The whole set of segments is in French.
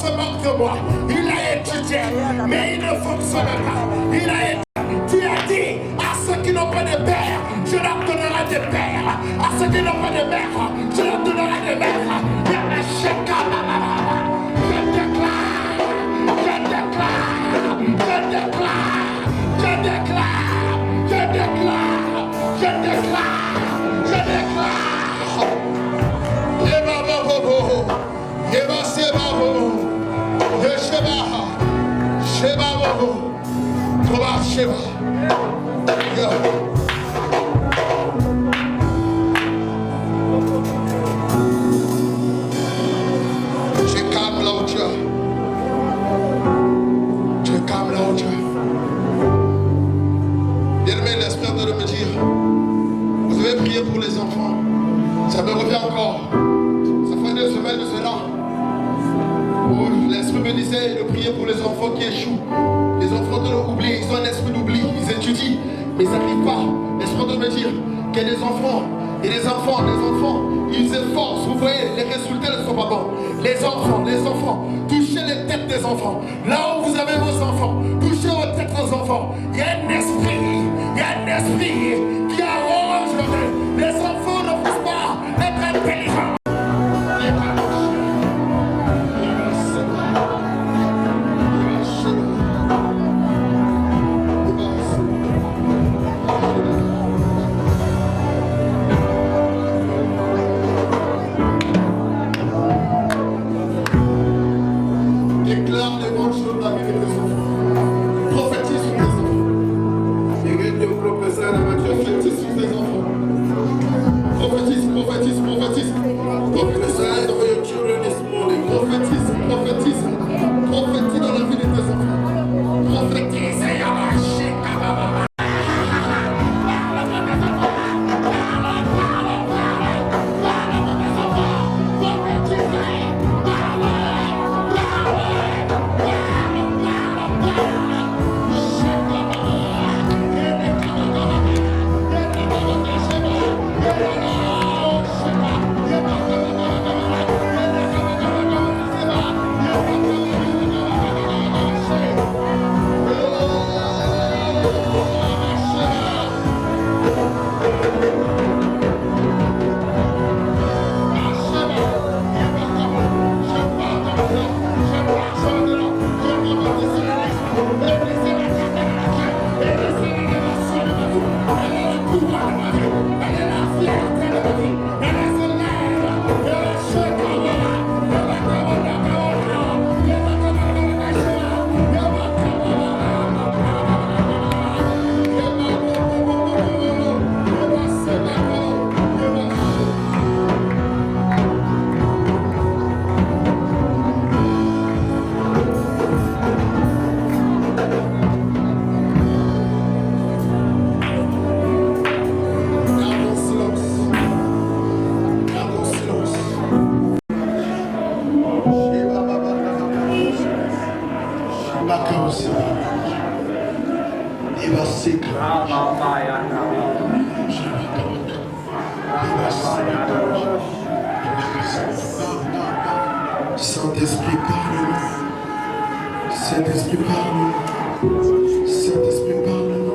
se moque de moi. Il a étudié, mais il ne fonctionne pas. Il a étudié. Tu as dit à ceux qui n'ont pas de père, je leur donnerai des pères. À ceux qui n'ont pas de mère, je leur donnerai des mères. Pour les enfants, ça me revient encore. Ça fait 2 semaines de cela où l'esprit me disait de prier pour les enfants qui échouent. Les enfants de l'oubli, ils ont un esprit d'oubli, ils étudient, mais ils n'arrivent pas. L'esprit de me dire qu'il y a des enfants et des enfants, ils s'efforcent. Vous voyez, les résultats ne sont pas bons. Les enfants, touchez les têtes des enfants. Là où vous avez vos enfants, touchez aux têtes des enfants. Il y a un esprit qui arrange les enfants ne peuvent pas être intelligents. Déclare les bonnes choses dans la vie des enfants. Prophétise sur les enfants. Et de développer ça dans la prophétise sur les enfants. Prophétise. Prophesy over your children this morning. Prophétise dans la vie de tes enfants. Prophétise. Saint-Esprit, parle-nous. Saint-Esprit, parle-nous. Saint-Esprit, parle-nous.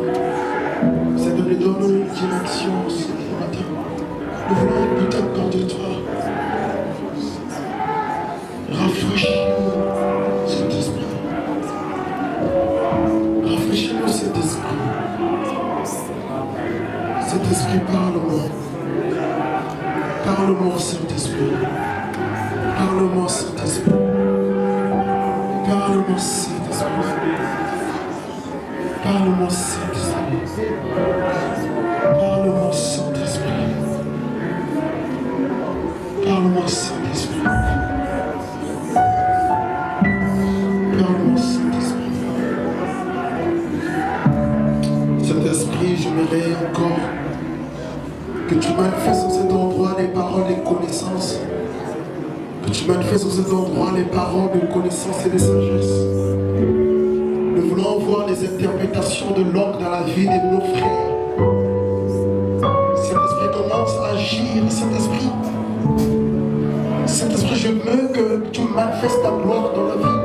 Seigneur, donne-nous une direction ce matin. Nous voulons écouter encore de toi. Rafraîchis-nous, Saint-Esprit. Rafraîchis-nous, Saint-Esprit. Saint-Esprit, parle-moi. Parle-moi, Saint-Esprit. Parle-moi, Saint-Esprit. Parle-moi, Saint-Esprit. Parle-moi, Saint-Esprit. Parle-moi, Saint-Esprit. Parle-moi, Saint-Esprit. Parle-moi, Saint-Esprit. Saint-Esprit, j'aimerais encore que tu manifestes dans cet endroit les paroles et connaissances. Que tu manifestes dans cet endroit les paroles de connaissance et de sagesse. Nous voulons voir les interprétations de l'homme dans la vie de nos frères. Saint-Esprit commence à agir. Saint-Esprit, je veux que tu manifestes ta gloire dans la vie.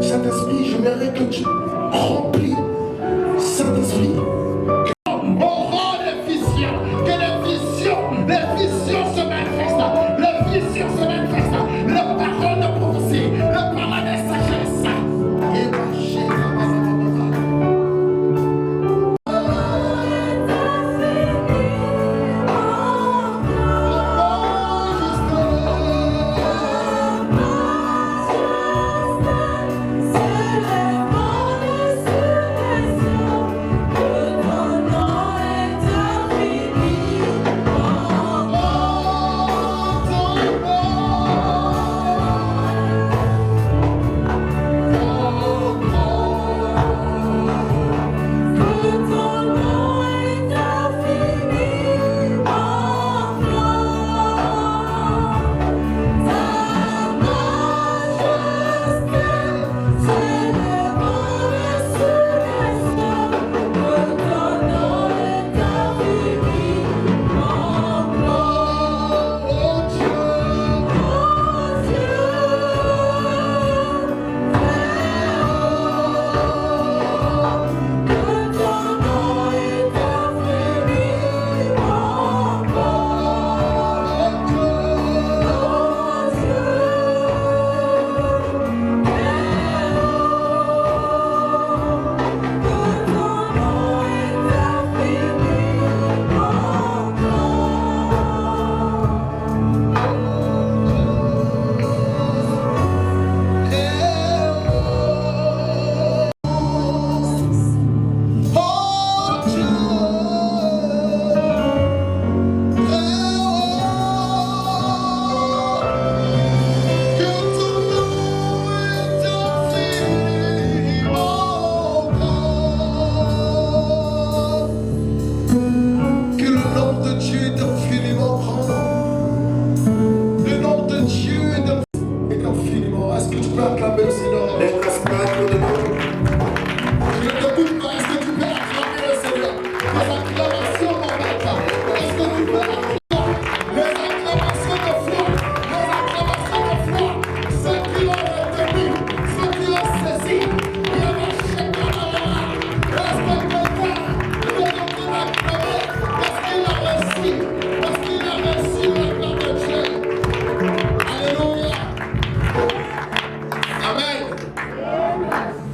Saint-Esprit, je voudrais que tu remplis. Saint-Esprit, on rend les visions, que les visions se manifestent, les visions se manifestent, le parole de prophétie, le parole de sagesse. Et marcher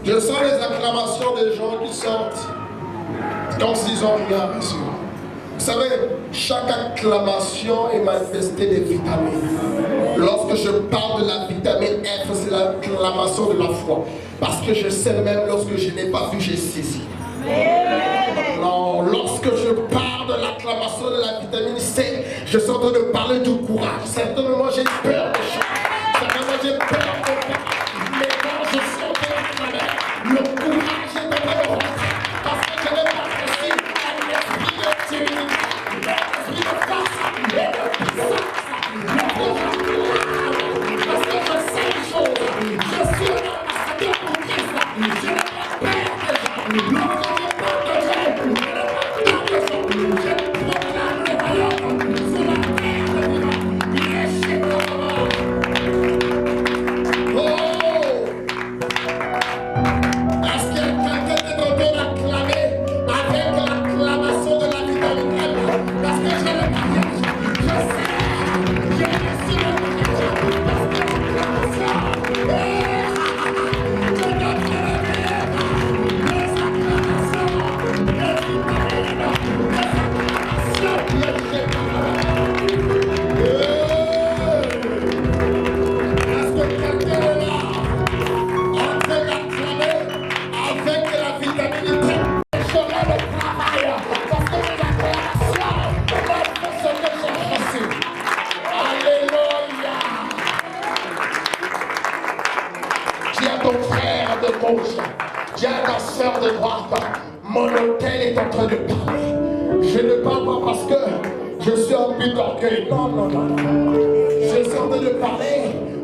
je sens les acclamations des gens qui sortent comme s'ils ont rien reçu. Vous savez, chaque acclamation est manifestée des vitamines. Lorsque je parle de la vitamine F, c'est l'acclamation de la foi. Parce que je sais même lorsque je n'ai pas vu, j'ai saisi. Non, lorsque je parle de l'acclamation de la vitamine C, je suis en train de parler du courage. Certainement, j'ai peur de choses. Certainement, j'ai peur de choses. Mais quand je suis en train d'acclamer, le courage est en train de rentrer. Parce que je vais pas aussi à l'esprit de Dieu, l'esprit de force et de puissance. Parce que je sais les choses. Je suis un ambassadeur pour Christ. Je n'ai pas peur des gens. Lorsque je parle de gens, je n'ai pas peur des gens. Je proclame le royaume sur la terre de vivant. Il est chez moi. Est-ce que quelqu'un est en train d'acclamer avec l'acclamation de la vitamine M? Parce que j'ai le mariage. Je sais. J'ai reçu le mariage. Parce que l'acclamation. Je dois faire les acclamations. Les vitamines. Les acclamations. Est-ce que quelqu'un est là? On peut l'acclamer avec la vitamine D. Je ferai le travail parce que les acclamations montrent ce que j'ai reçu. Alléluia. Dis à ton frère de gauche, dis à ta soeur de droite, mon hôtel est en train de parler. Je ne parle pas parce que je suis en but d'orgueil. Non, non, non, non. Je suis en train de parler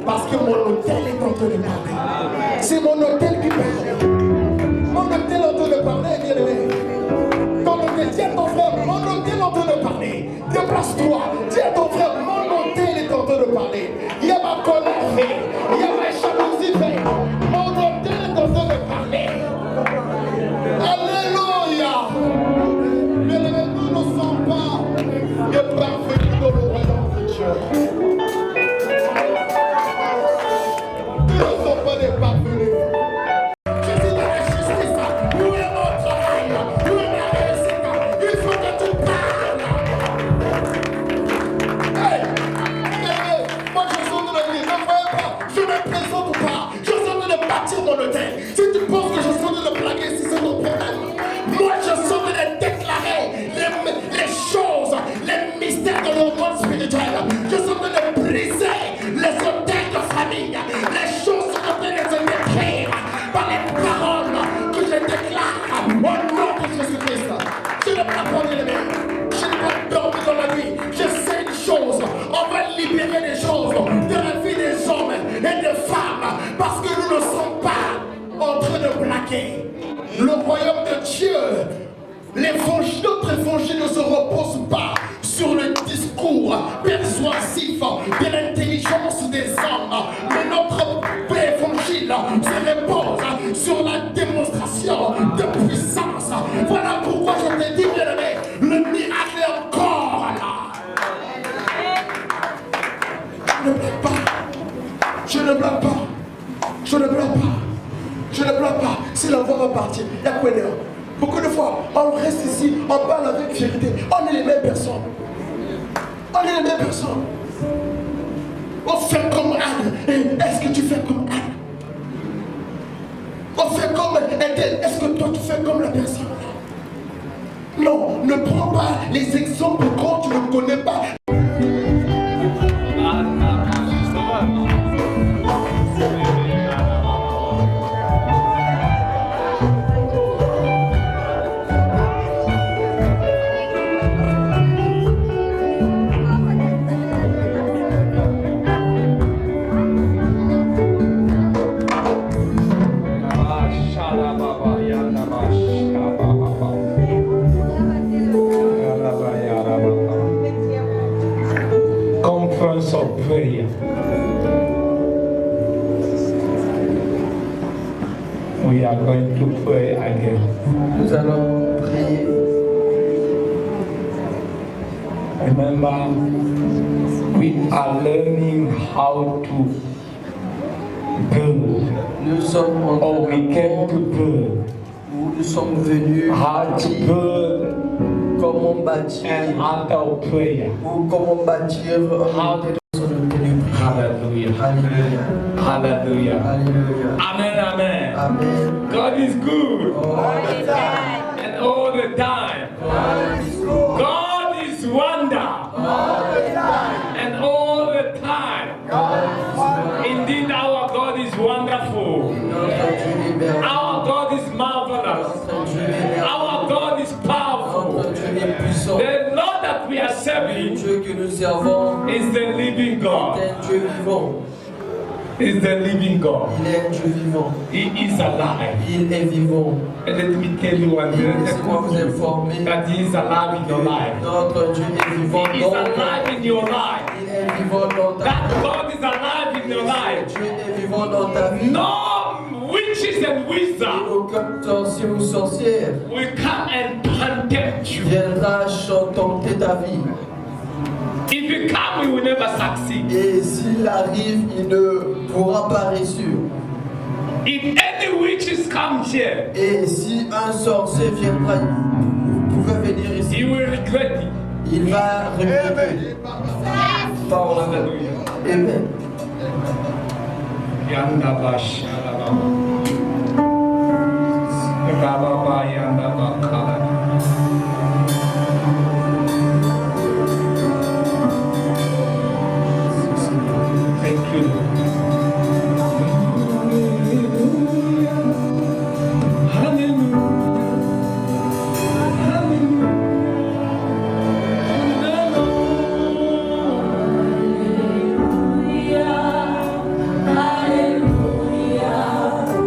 parce que mon hôtel est en train de parler. C'est mon hôtel qui parle. Mon hôtel est en train de parler, bien aimé. Ton hôtel, dis à ton frère, mon hôtel est en train de parler. Déplace-toi, dis à ton frère, mon hôtel est en train de parler. Il y a ma colère. attaqué. Le royaume de Dieu, notre évangile ne se repose pas sur le discours persuasif de l'intelligence des hommes, mais notre évangile se repose sur la démonstration de puissance. Voilà pourquoi je te dis, bien-aimé, le miracle est encore là. Je ne blague pas. Je ne blague pas. Je ne blague pas. Je ne blague pas. Si l'envoi va partir, il y a quoi d'heure? Beaucoup de fois, on reste ici, on parle avec fierté. On est les mêmes personnes. On est les mêmes personnes. On fait comme Anne. Est-ce que tu fais comme Anne? On fait comme elle. Est-ce que toi tu fais comme la personne? Non, ne prends pas les exemples quand tu ne connais pas. Conference of prayer. We are going to pray again. Nous allons prier. Remember, we are learning how to build. Nous sommes en Or we came to build. Nous sommes venus How to build comment bâtir an altar of prayer. ou comment bâtir un autel de ténèbres. Hallelujah. Alléluia. Hallelujah. Alléluia. Amen. Amen. Amen. God is good. All the time. And all the time. God is wonder. And all the time. Indeed, our God is wonderful. Notre Dieu est merveilleux. Our God is marvelous. Notre Dieu est merveilleux. Our God is powerful. Notre Dieu est puissant. The Lord that we are Le serving Dieu que nous servons is the living God. est un Dieu vivant. Is the living God. Il est un Dieu vivant. He is alive. Il est vivant. And let me tell you one thing. Laissez-moi vous informer. That He is alive in your life. Notre Dieu est vivant He is dans alive in your life. Il est vivant dans ta That vie. God is alive in your life. Dieu est vivant dans ta vie. No witches and wizards Aucun sorcier ou sorcière will come and tempt you. viendra tenter ta vie. If you come, you will never succeed. Et s'il arrive, il ne pourra pas réussir. If any witches come here, Et si un sorcier viendra, vous pouvez venir he ici, will regret it. il va regretter. Parole. Hallelujah. Amen. Yanda bash, Rababa yanda bakala. Thank you, Lord. Hallelujah.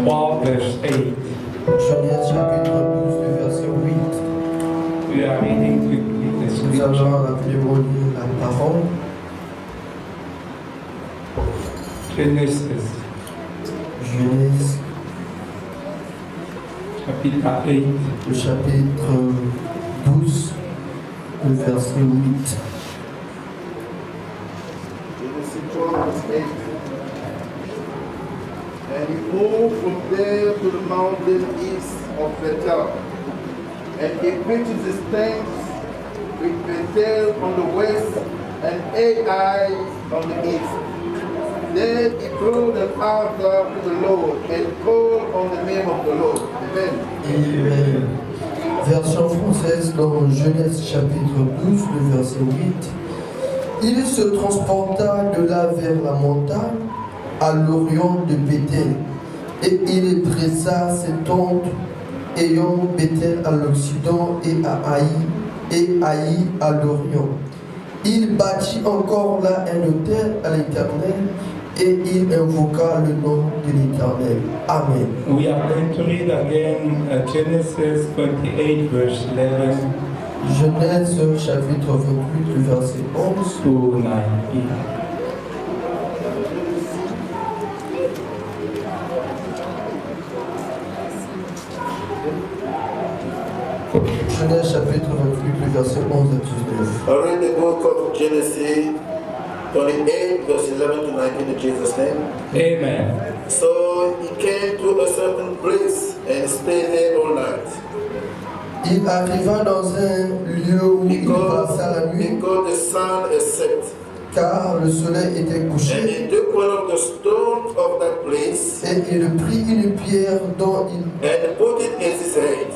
12, verse 8. Genèse chapitre 12, le verset 8. We are reading quickly the Nous scripture. allons rapidement lire la parole. Genesis Genèse, chapitre 8. le chapitre 12, le verset 8. Genesis 12, verse 8. And he moved from there to the mountain east of Bethel. And he pitched his tents with Bethel on the west and Ai on the east. Then he drew the altar to the Lord and called on the name of the Lord. Amen. Amen. Version française dans Genèse chapitre 12, le verset 8. Il se transporta de là vers la montagne à l'orient de Bethel, et il dressa ses tentes ayant Bethel à l'occident et Haï à l'orient. Il bâtit encore là un autel à l'Éternel et il invoqua le nom de l'Éternel. Amen. We are going to read again Genesis 28, verse 11 Genèse chapitre 28, le verset 11. to 19. Genèse chapitre 28, le verset 11 à 19. I read the book of Genesis 28, verse 11 to 19 in Jesus' name. Amen. So he came to a certain place and stayed there all night. Il arriva dans un lieu où il passa la nuit, Because the sun had set. car le soleil était And couché, he took one of the stones of that place et il prit une pierre dont and put it in his head.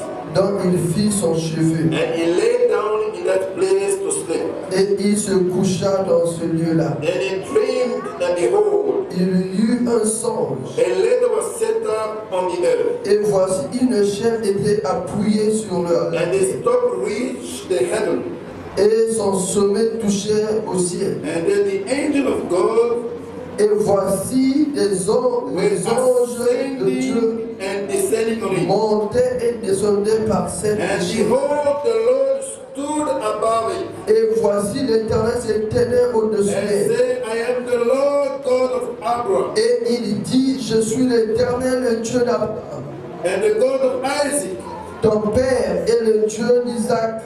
il fit son cheveu, And he lay down in that place to sleep. et il se coucha dans ce lieu-là. And he dreamed, and behold, Il eut un songe, a ladder was set up on the earth, et voici une chaîne était appuyée sur la and its terre, top reached the heaven. et son sommet touchait au ciel. And then the angel of God Et voici les anges de Dieu ascending and descending on it. montaient et descendaient par cette And chaîne. behold, the Lord stood above it, Et voici l'Éternel se tenait au-dessus and d'elle. said, I am the Lord God of Abraham, Et il dit, je suis l'Éternel, le Dieu d'Abraham, and the God of Isaac. ton père et le Dieu d'Isaac.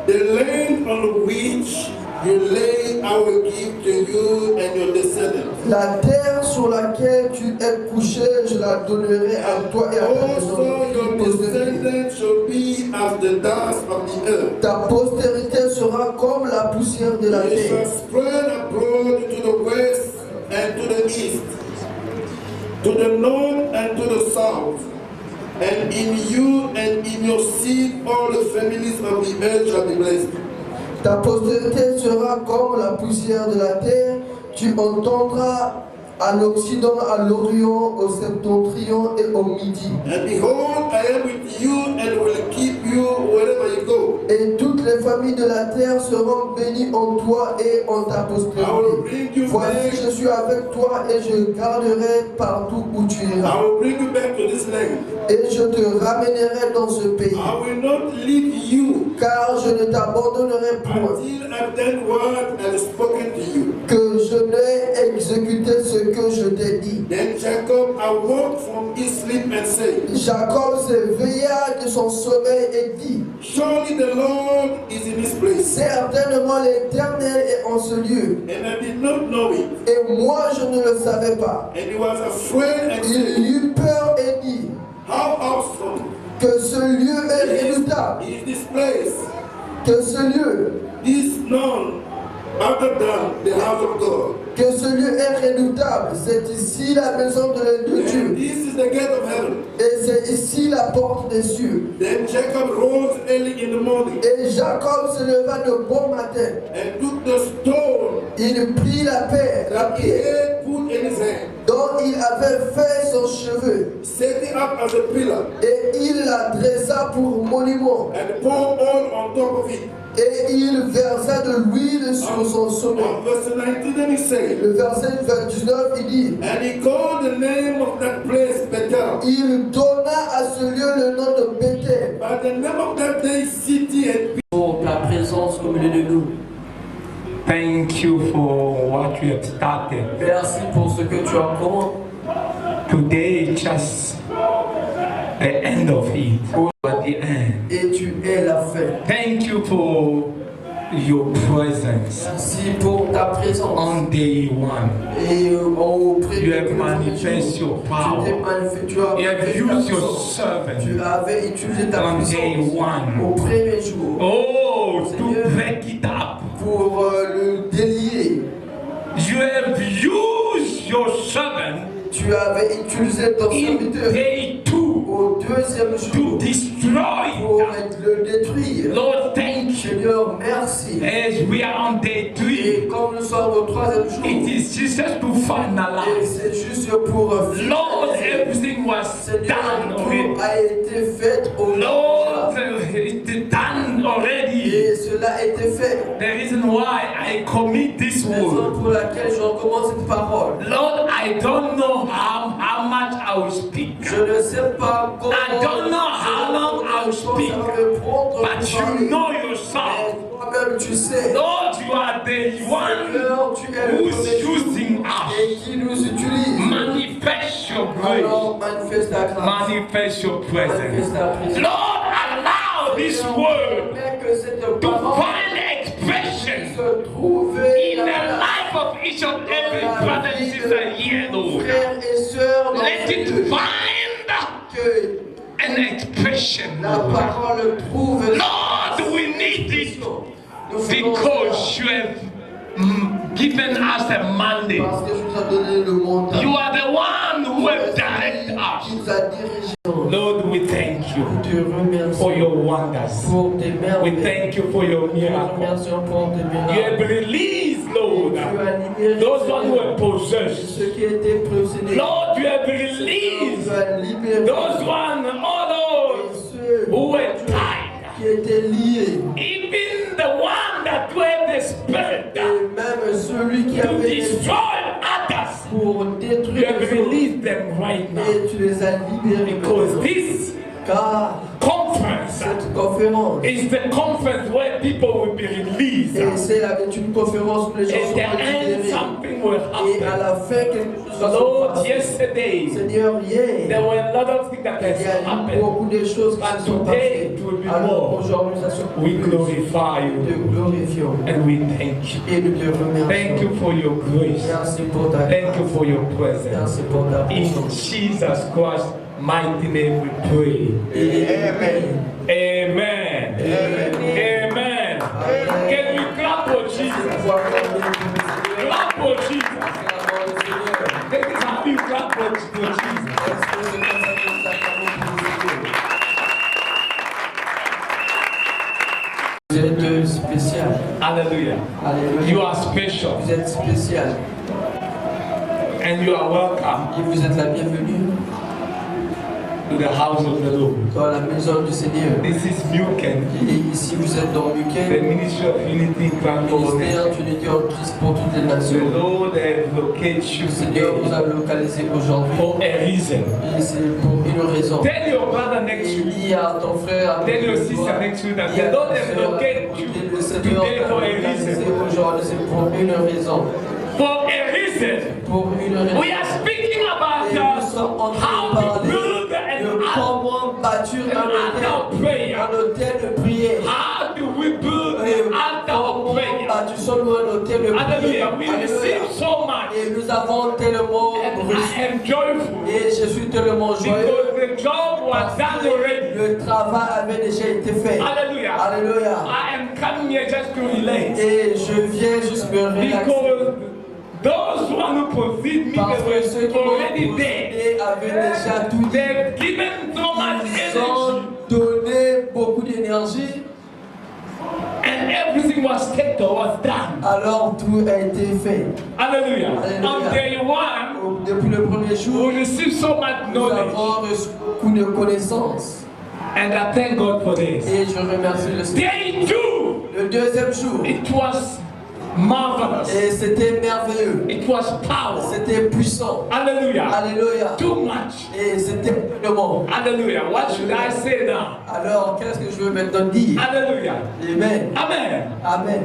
The land on which you lay I will give to you and your descendants. La terre sur laquelle tu es couché, je la donnerai à toi et à ta Also your postérité. descendants shall be as the dust of the earth. Ta postérité sera comme la poussière de la It shall terre. spread abroad to the west and to the east, to the north and to the south. And in you and in your seed all the families of the earth shall be blessed. Ta postérité sera comme la poussière de la terre. Tu entendras à l'Occident, à l'Orient, au Septentrion et au Midi. And behold, I am with you and will keep you wherever you go. Et toutes les familles de la terre seront bénies en toi et en ta I will postérité. bring you Voici, back. je suis avec toi et je garderai partout où tu I iras. will bring you back to this land. Et je te ramènerai dans ce pays. I will not leave you Car je ne t'abandonnerai point, until I've done what I have spoken to you. que je n'ai exécuté ce que je t'ai dit. Then Jacob awoke from his sleep and said, Jacob s'éveilla de son sommeil et dit, surely the Lord is in this place. certainement l'Éternel est en ce lieu. And I did not know it. Et moi je ne le savais pas. And he was afraid and Il said, eut peur et dit, how awesome que ce lieu est redoutable, is this place? que ce lieu, This none other than the house of God. que ce lieu est redoutable. C'est ici la maison de And Dieu. this is the gate of heaven. Et c'est ici la porte des cieux. Then Jacob rose early in the morning Et Jacob se leva de bon matin. and took the stone Il prit la that he pierre had put in his hand, dont il avait fait son cheveu, set it up as a pillar, et il la dressa pour monument, and poured oil on top of it. Et il versa de l'huile sur son sommet. On verse 19, then he said, Le verset 19, il dit, and he called the name of that place Bethel. il donna à ce lieu le nom de Bethel. But the name of that day, city, and Pour ta présence au milieu de nous. Thank you for what you have started. Merci pour ce que tu as commencé. Today is just the end of it. At the end. Et tu es la fin. Thank you for your presence Merci pour ta présence. on day one. Et auprès You de have tous les manifested jours, your tu power. t'es manifesté, tu as You have manifesté ta used your puissance. servant Tu avais utilisé ta on day puissance one. au premier jour Oh, to break it up. pour le délier. You have used your servant Tu avais utilisé ton in serviteur day two au deuxième to jour destroy pour it. le détruire. Lord, thank you. Seigneur, merci. As we are on day Et three, comme nous sommes au troisième it jour, is just to et finalize. c'est juste pour Lord, finaliser. everything was Seigneur, done already. tout a été fait au Lord, it's done already. et cela a été fait. The reason why I commit this Raison word, pour laquelle je recommence cette parole. Lord, I don't know how much I will speak, Je ne sais pas comment. I don't know how long I'll speak, but you know yourself. Toi-même, tu sais. Lord, you are the one Seigneur, tu es le who's premier using us. et qui nous utilise. Manifest your grace, Alors, manifeste ta grâce. manifest your presence. Manifeste ta présence. Lord, allow this word Permets que cette to parole find expression se trouve in dans the la life of each and every brother and sister here, Lord. frères et sœurs dans Let it ce find que an expression, la Lord. parole trouve. Lord, we need it Nous voulons because you have given us a mandate. parce que je nous ai donné le mandat. You are the one who have directed us. Qui nous a dirigés. Lord, we thank you Nous te remercions for your wonders. pour tes We merveilles. thank you for your Nous te miracles. remercions pour tes You have miracles. released, Tu Lord, as libéré those one who are possessed. ceux qui étaient possédés. Lord, you have Tu released as libéré those one, all those ceux who were tied. qui étaient liés. Even the one that had the spirit Et même celui qui to avait destroy others. pour You détruire have les autres. released them right now. Et tu les as libérés. Because this Car conference cette conférence, is the conference where people will be released. et c'est une conférence où les gens At sont the end, libérés. something will Et à happen. la fin, quelque chose va se Lord, passer. yesterday, Seigneur, hier, there were a lot of things that il y has a eu happened. beaucoup de choses qui But se sont today, passées. it will be Alors more. aujourd'hui, ça se We plus. glorify Nous te you glorifions and we thank you. et nous te remercions. Thank you for your grace. Merci pour ta Thank you grâce. for your presence. Merci pour ta In présence. Jesus Christ's mighty name we pray. Amen. Amen. Amen. Can we clap for Jesus? Clap for Jesus. This is how you clap for Jesus. Vous êtes spécial. Hallelujah. Alléluia. You are special Vous êtes spécial and you are welcome et vous êtes la bienvenue to the house of the Lord. dans la maison du Seigneur. This is Muken, Et ici vous êtes dans the Muquet, ministry of unity Grand ministère Covenant. d'unité en Christ pour toutes les The nations. Lord has located you Le Seigneur vous today a localisé aujourd'hui for a reason. et c'est pour une raison. Tell your brother next to you. Il y a ton frère, Tell your sister next to you that the Lord has located you le Seigneur today t'a for a localisé reason. aujourd'hui, c'est pour une raison. For a reason. Pour une raison. We are speaking about Et nous sommes en train how de to parler build de an comment bâtir altar prayer. un hôtel de prière. How do we build Et an altar of comment prayer? bâtissons un hôtel de prière. Hallelujah. We Alléluia. receive so much. Et nous avons tellement And reçu. I am joyful Et je suis tellement joyeux. because the job was done already. Le travail avait déjà été fait. Hallelujah. Alléluia. I am coming here just to relate. Et je viens juste me relaxer. Because those one who precede me, Parce que ceux they qui were m'ont already there. possédé avaient déjà tout dit. They've given so much Ils ont energy donné beaucoup d'énergie. and everything was taken, was done. Alors tout a été fait. Hallelujah. Hallelujah. On day one, Depuis le premier we jour, receive so much nous knowledge. avons reçu beaucoup de connaissances. And I thank God for this. Et je remercie le Seigneur. Day 2, Le deuxième jour, it was marvelous. et c'était merveilleux. It was power. C'était puissant. Hallelujah. Alléluia. Too much. Et c'était le monde. Hallelujah. What should I say now? Alors, qu'est-ce que je veux maintenant dire? Hallelujah. Amen. Amen. Amen.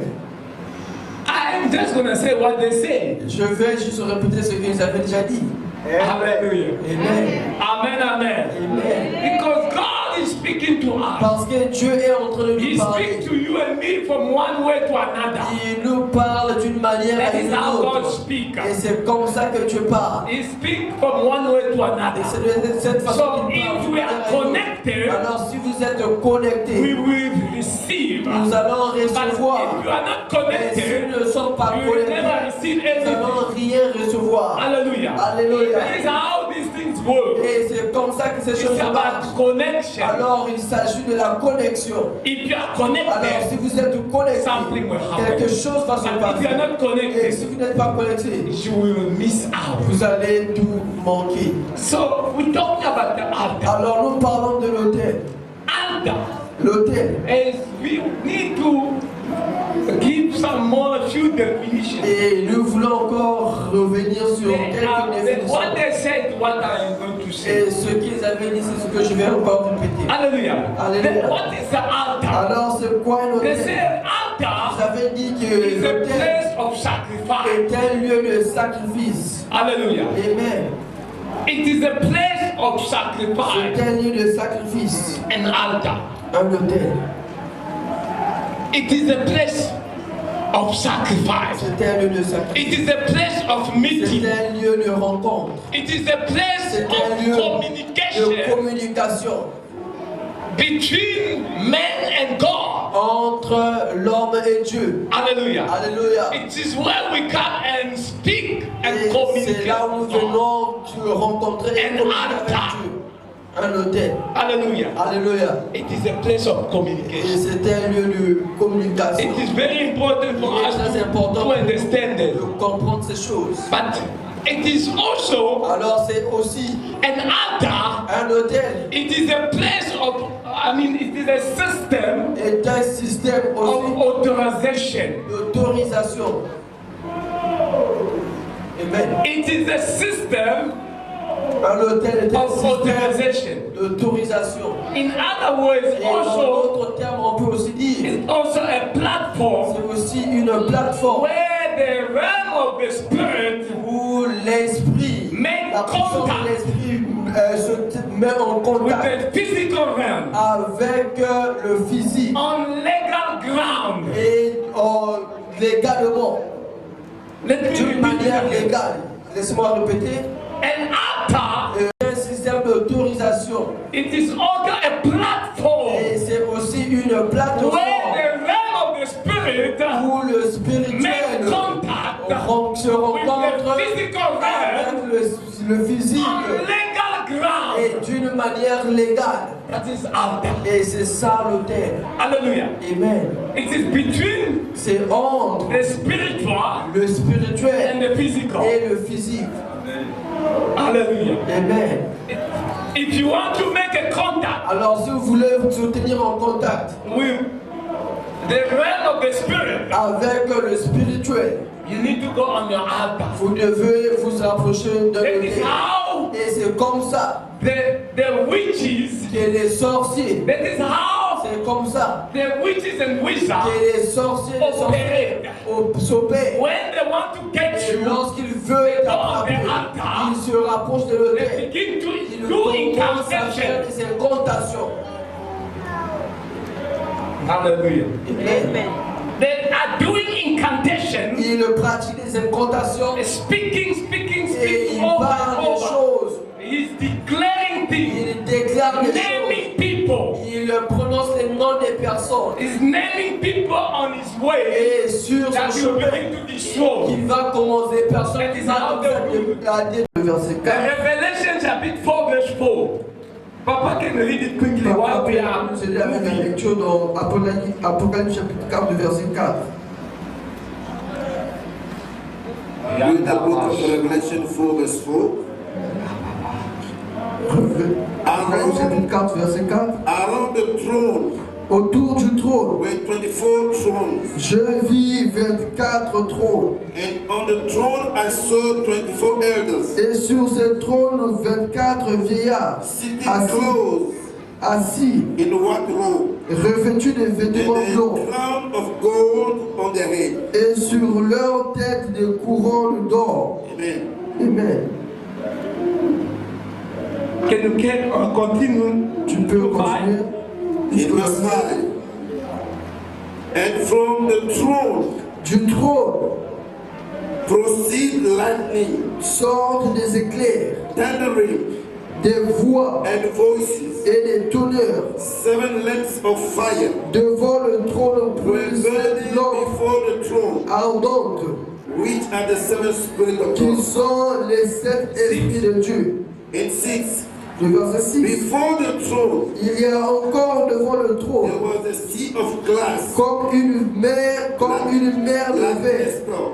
I'm just going to say what they say. Je vais juste répéter ce qu'ils avaient déjà dit. Hallelujah. Amen. Amen. Amen. Amen. Because God is speaking to us. Parce que Dieu est en train de He nous parler. speaks to you and me from one way to another. Il nous parle d'une manière à That is une how God autre. speaks. Et c'est comme ça que Dieu parle. He speaks from one way to Et another. c'est de cette façon So qu'il parle. if we are connected, Alors si vous êtes we connectés, will receive. nous allons But recevoir. if you are not Mais si connected, nous ne sommes pas you will never connectés, receive nous anything. n'allons rien recevoir. Hallelujah. Alléluia. That is how these things work. Et c'est comme ça que ces It's choses marchent. about connection. Alors il s'agit de la connexion. If you are Alors connected, si vous êtes connecté, something will happen. quelque chose va se But if passer. you are not Et connected, si vous n'êtes pas connecté, you will miss out. vous allez tout manquer. So we're talking about the altar. Alors nous parlons de l'autel. Altar L'autel. is we need to give some more few definitions. Et nous voulons encore revenir sur quelques définitions. What they said, what I am going to say. Et ce qu'ils avaient dit, c'est ce que je vais encore répéter. Hallelujah. Hallelujah. What is the altar? Alors c'est quoi un They autel? say altar Vous avez dit que is a l'autel place of sacrifice. est un lieu de sacrifice. Hallelujah. Amen. It is a place of C'est sacrifice. un lieu de sacrifice. An altar. Un autel. It is a place of sacrifice. C'est un lieu de sacrifice. It is a place of meeting. C'est un lieu de rencontre. It is a place C'est un lieu of de communication communication between man and God. entre l'homme et Dieu. Hallelujah. Alléluia. It is where we come and speak and Et c'est communicate. là où nous venons de rencontrer et Un communiquer avec altar. Dieu. Un autel. Hallelujah. Alléluia. It is a place of Et communication. c'est un lieu de communication. It is very important for Il us est très to important pour understand nous this. de comprendre ces choses. But it is also Alors c'est aussi an altar. un autel It is a place of, it is a system est un système of aussi authorization. d'autorisation. Amen. It is a system Un autel est un of système authorization. d'autorisation. In other words, Et dans also, d'autres termes, on peut aussi dire it's also a platform c'est aussi une plateforme where the realm of the spirit où l'esprit, make la puissance contact de l'esprit se met en with contact the physical realm avec le physique on legal ground. et légalement, Let me d'une repeat manière it again. légale. Laissez-moi répéter. An altar, Un système d'autorisation it is also a platform et c'est aussi une where plateforme the realm of the spirit où le make spirituel contact se with rencontre the physical realm avec le physique on legal ground. et d'une manière légale. That is altar. Et c'est ça l'autel. Hallelujah. Amen. It is between C'est entre the spiritual le spirituel and the physical. et le physique. Hallelujah. Amen. If you want to make a contact Alors si vous voulez vous tenir en contact with the realm of the spirit, avec le spirituel, you need to go on your altar. vous devez vous approcher de That is l'autel. how Et c'est comme ça the witches, que les sorciers, that is how c'est comme ça the witches and wizards que les sorciers s'opèrent. when they want to get Et you, lorsqu'ils veulent t'attraper, ils se rapprochent de they l'autel. begin to Ils do commencent à faire incantation. des incantations. Hallelujah. Amen. They are doing incantation, Ils pratiquent des incantations speaking et speaking ils over parlent and des over. choses. He's declaring things, Ils déclarent des choses. naming people. Il prononce les noms des personnes. He's naming people on his way Et sur that son he will chemin, begin to destroy. il va commencer personne That qui is va how they le verset The 4. Revelation chapter 4 verse 4. Papa can read it quickly while we are. Nous aider avec la lecture dans Apocalypse chapitre 4, du verset 4. Read the book of Revelation 4 verse 4. Apocalypse chapitre 4, verset 4. Alors the throne Autour du trône, were 24 thrones. je vis 24 trônes. And on the throne I saw 24 elders Et sur ce trône, 24 vieillards sitting assis, clothed assis, in white robe, revêtus de vêtements and blancs, a crown of gold on their head. et sur leur tête des couronnes d'or. Amen. Amen. On continue. Tu peux continuer. In verse 5. And from the throne Du trône proceed lightning, sortent des éclairs, thundering, des voix and voices. et des tonneurs. 7 lamps of fire Devant le trône were brûlent burning lampe before the throne, ardente, which are the 7 spirits of qui God. sont les 7 esprits de Dieu. In 6. Le verset 6. Before the throne Il y a encore devant le trône there was a sea of glass, comme une mer de like verre, crystal.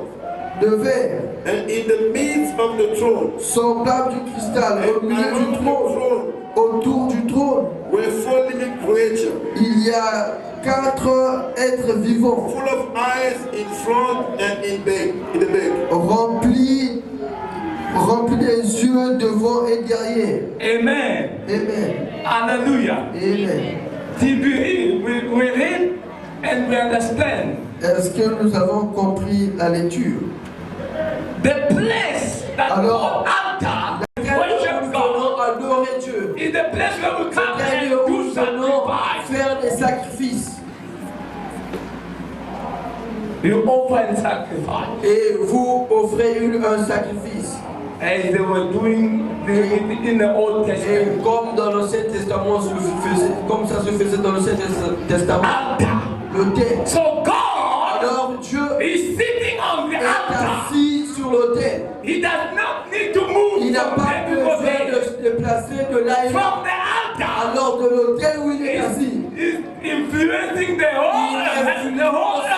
de verre, And in the midst of the throne, semblable du cristal, au and milieu around du the trône, throne, autour du trône, were 4 living creatures, il y a 4 êtres vivants full of eyes in front and in the back. remplis des yeux devant et derrière. Amen. Amen. Hallelujah. Amen. We read and we understand. Est-ce que nous avons compris la lecture? The place that Alors, called altar, Nous worship God, allons adorer Dieu. is the place where we come C'est and lieu où do nous allons sacrifice. faire des sacrifices. You offer and sacrifice. Et vous offrez un sacrifice. As they were doing in the Old Et Testament. comme dans l'Ancien Testament, comme ça se faisait dans l'Ancien Testament, Altar. l'autel. So God Alors Dieu is sitting on the est altar. assis sur l'autel. He does not need to move Il n'a from pas there to go besoin there. de se déplacer de là et là. From the altar. Alors de l'autel où il est assis, Is influencing the whole il earth, the whole earth,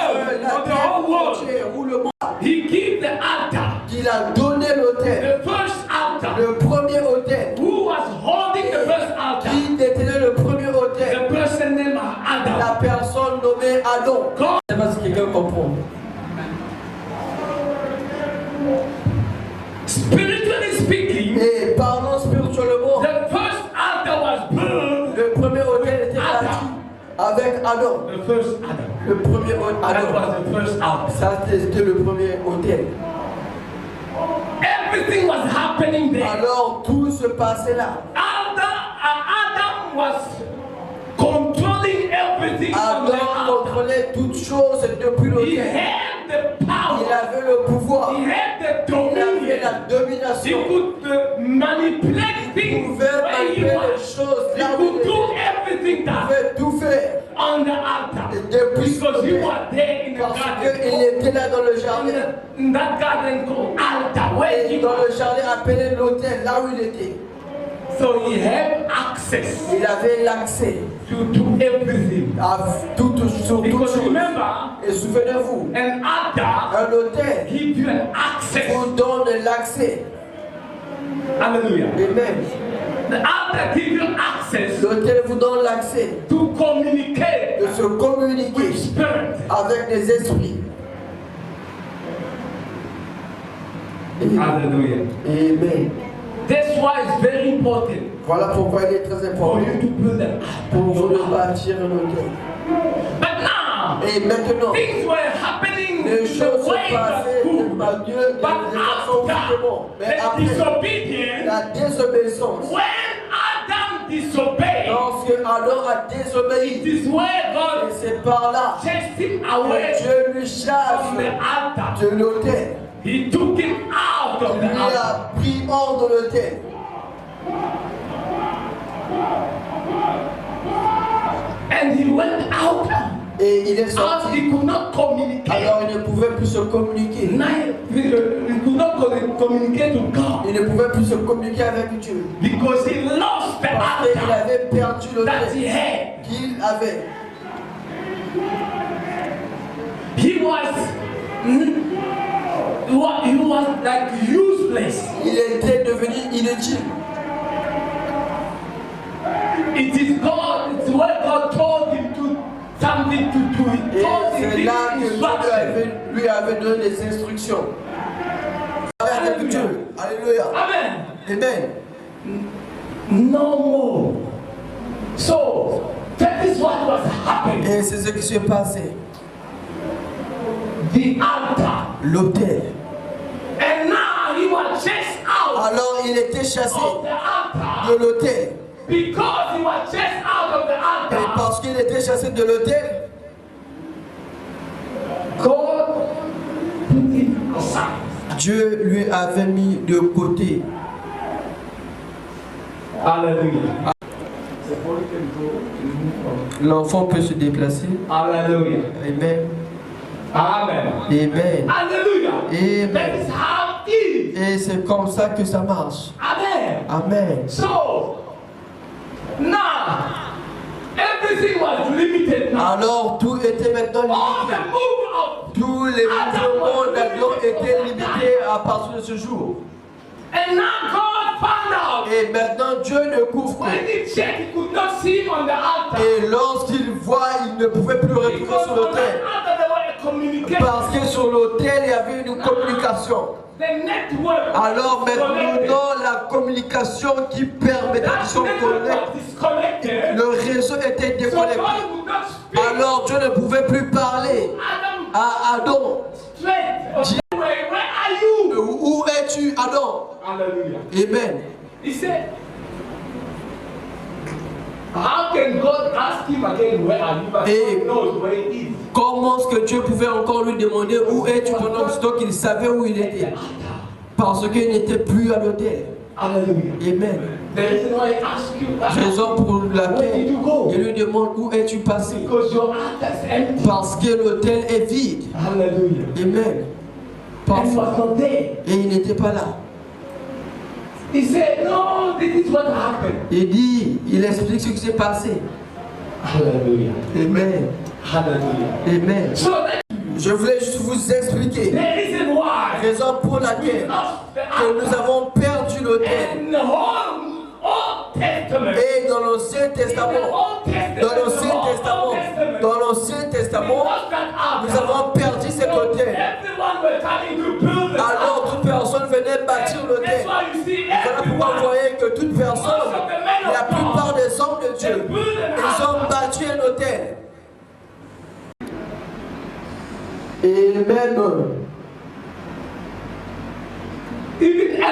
la of the terre whole world. entière ou le monde. He gives the altar, Il a donné l'autel, the first altar. le premier autel. Who was holding the first altar? Qui détenait le premier autel? The person named Adam. La personne nommée Adam. God. Je ne sais pas si quelqu'un comprend. Spiritually speaking, Et parlant spirituellement, the first altar was built. le premier autel était bâti avec Adam. The first Adam. Le premier That Adam. was the first altar. Ça c'était le premier autel. Everything was happening there. Alors tout se passait là. Adam was controlling everything on the Adam altar. contrôlait toutes choses depuis He l'autel. had the Il power. avait le pouvoir. He had the Il avait la dominion. He domination. could manipulate Il things pouvait where he manipuler les wants. choses He là où could il do était. everything Il that pouvait tout faire. on the altar. Et depuis Because he l'autel. was there in the Parce garden. qu'il était là dans le jardin. In that garden called altar, where he Et dans was. le jardin appelé l'autel, là où il était. So he had access Il avait l'accès to everything. à sur toutes Because choses. remember, Et souvenez-vous, an altar un autel gives you an access. vous donne l'accès. Hallelujah. Amen. The altar gives you access L'autel vous donne l'accès to communicate de se communiquer with spirit. avec des esprits. Hallelujah. Amen. That's why it's very important Voilà pourquoi il est très for important you to build an pour vous de altar. bâtir un autel. But now, Et maintenant, things were happening les the choses se way it was passaient good. de manière de But façon différente. after Mais the après disobedience, la désobéissance, when Adam disobeyed, lorsque Adam a it désobéi, is where et God c'est par là chased him que away Dieu lui from chasse the altar. de l'autel. He took him out of Il the lui altar. a pris hors de l'autel. And he went out. Et il est As sorti. he could not communicate. Alors il ne pouvait plus se communiquer. He could not communicate to God Il ne pouvait plus se communiquer avec Dieu. because he lost the Parce qu'il altar avait perdu that he l'autel had. qu'il avait. He was like useless. Il était devenu inutile. It is God it's where God told him to something to do. He Et told him c'est là this que instruction. Dieu lui avait donné des instructions. Avec Dieu. Alléluia. Amen. Amen. No more. So that is what was happening. Et c'est ce qui s'est passé. The altar. L'autel. And now he was chased out Alors il était chassé of the altar. de l'autel. Because he was chased out of the Et altar. parce qu'il était chassé de l'autel, God put him aside. Dieu lui avait mis de côté. Hallelujah. L'enfant peut se déplacer. Hallelujah. Amen. Amen. Amen. Hallelujah. Amen. That is how it is. Et c'est comme ça que ça marche. Amen. Amen. So now everything was limited now. Alors tout était maintenant All the limité. move of Tous les mouvements d'Adam étaient limités à partir de ce jour. and now God found out Et maintenant Dieu ne couvre when plus. he checked he could not see him on the altar. Et lorsqu'il voit, il ne pouvait plus le retrouver Because sur on the l'autel. altar there was a communication. Parce que sur l'autel, il y avait une communication. The network Alors was connected. maintenant, la communication qui permettait That qu'ils sont network connectés, was disconnected. le réseau était So déconnecté. God would not speak. Alors Dieu ne pouvait plus parler Adam à Adam. straight. Where are you? Où es-tu, Adam? Hallelujah. Amen. He said, how can God ask him again, where are you? But Et- God knows where he is. Comment est-ce que Dieu pouvait encore lui demander où es-tu pendant que qu'il savait où il était? Parce qu'il n'était plus à l'autel. Hallelujah. Amen. The reason why I ask you that Raison pour where did laquelle you go? il lui demande où es-tu passé? Because your altar is empty. Parce que l'autel est vide. Hallelujah. Amen. And he Parfois. was not there. Et il n'était pas là. He said, no, this is what happened. Il dit, il explique ce qui s'est passé. Hallelujah. Amen. Hallelujah. Amen. So that Je voulais juste vous expliquer the reason why raison pour we laquelle lost the que nous altar avons perdu l'autel. and the whole Old Testament. Et dans l'Ancien In the Testament, Old Testament, dans l'Ancien the whole Testament, Old Testament, dans l'Ancien we Testament, lost that altar. nous avons perdu cet So autel. everyone were coming to build the Alors altar. toute personne venait bâtir That's l'autel. why you see Voilà pourquoi vous everyone. voyez que toute personne, la plupart des hommes de Dieu, ils ont bâti un autel. Et Even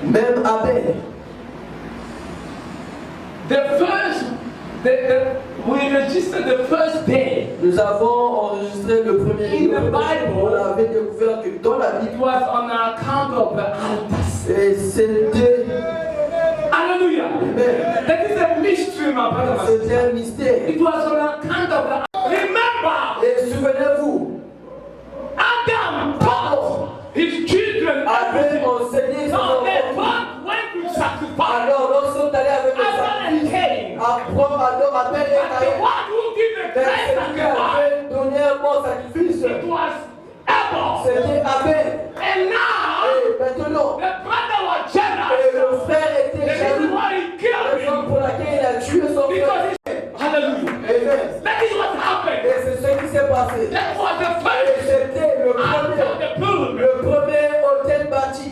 même Abel, we registered the first day. nous avons enregistré le premier In livre. the Bible, On avait découvert que dans la It Bible, was on account of the altars. et c'était Hallelujah. That is a mystery, my brother. c'était un mystère. It was on account of the. Remember, Et souvenez-vous, Adam taught his children Abel everything. enseignait ses So they enfants. both went to sacrifice. Alors lorsqu'ils sont allés avec les Abel and sacrifices, Cain. après Adam, Abel et But the Caïn, one who did the mais great celui qui sacrifice, avait donné un bon sacrifice, it was Abel. c'était Abel. And now, Et maintenant, the brother was et jealous. le frère The était reason jaloux. why he killed Raison him. pour laquelle il a tué son frère. Because he, hallelujah. Amen. That is what happened. Et c'est ce qui s'est passé. That was the Et first c'était le act of premier, the pilgrim. le premier hôtel bâti.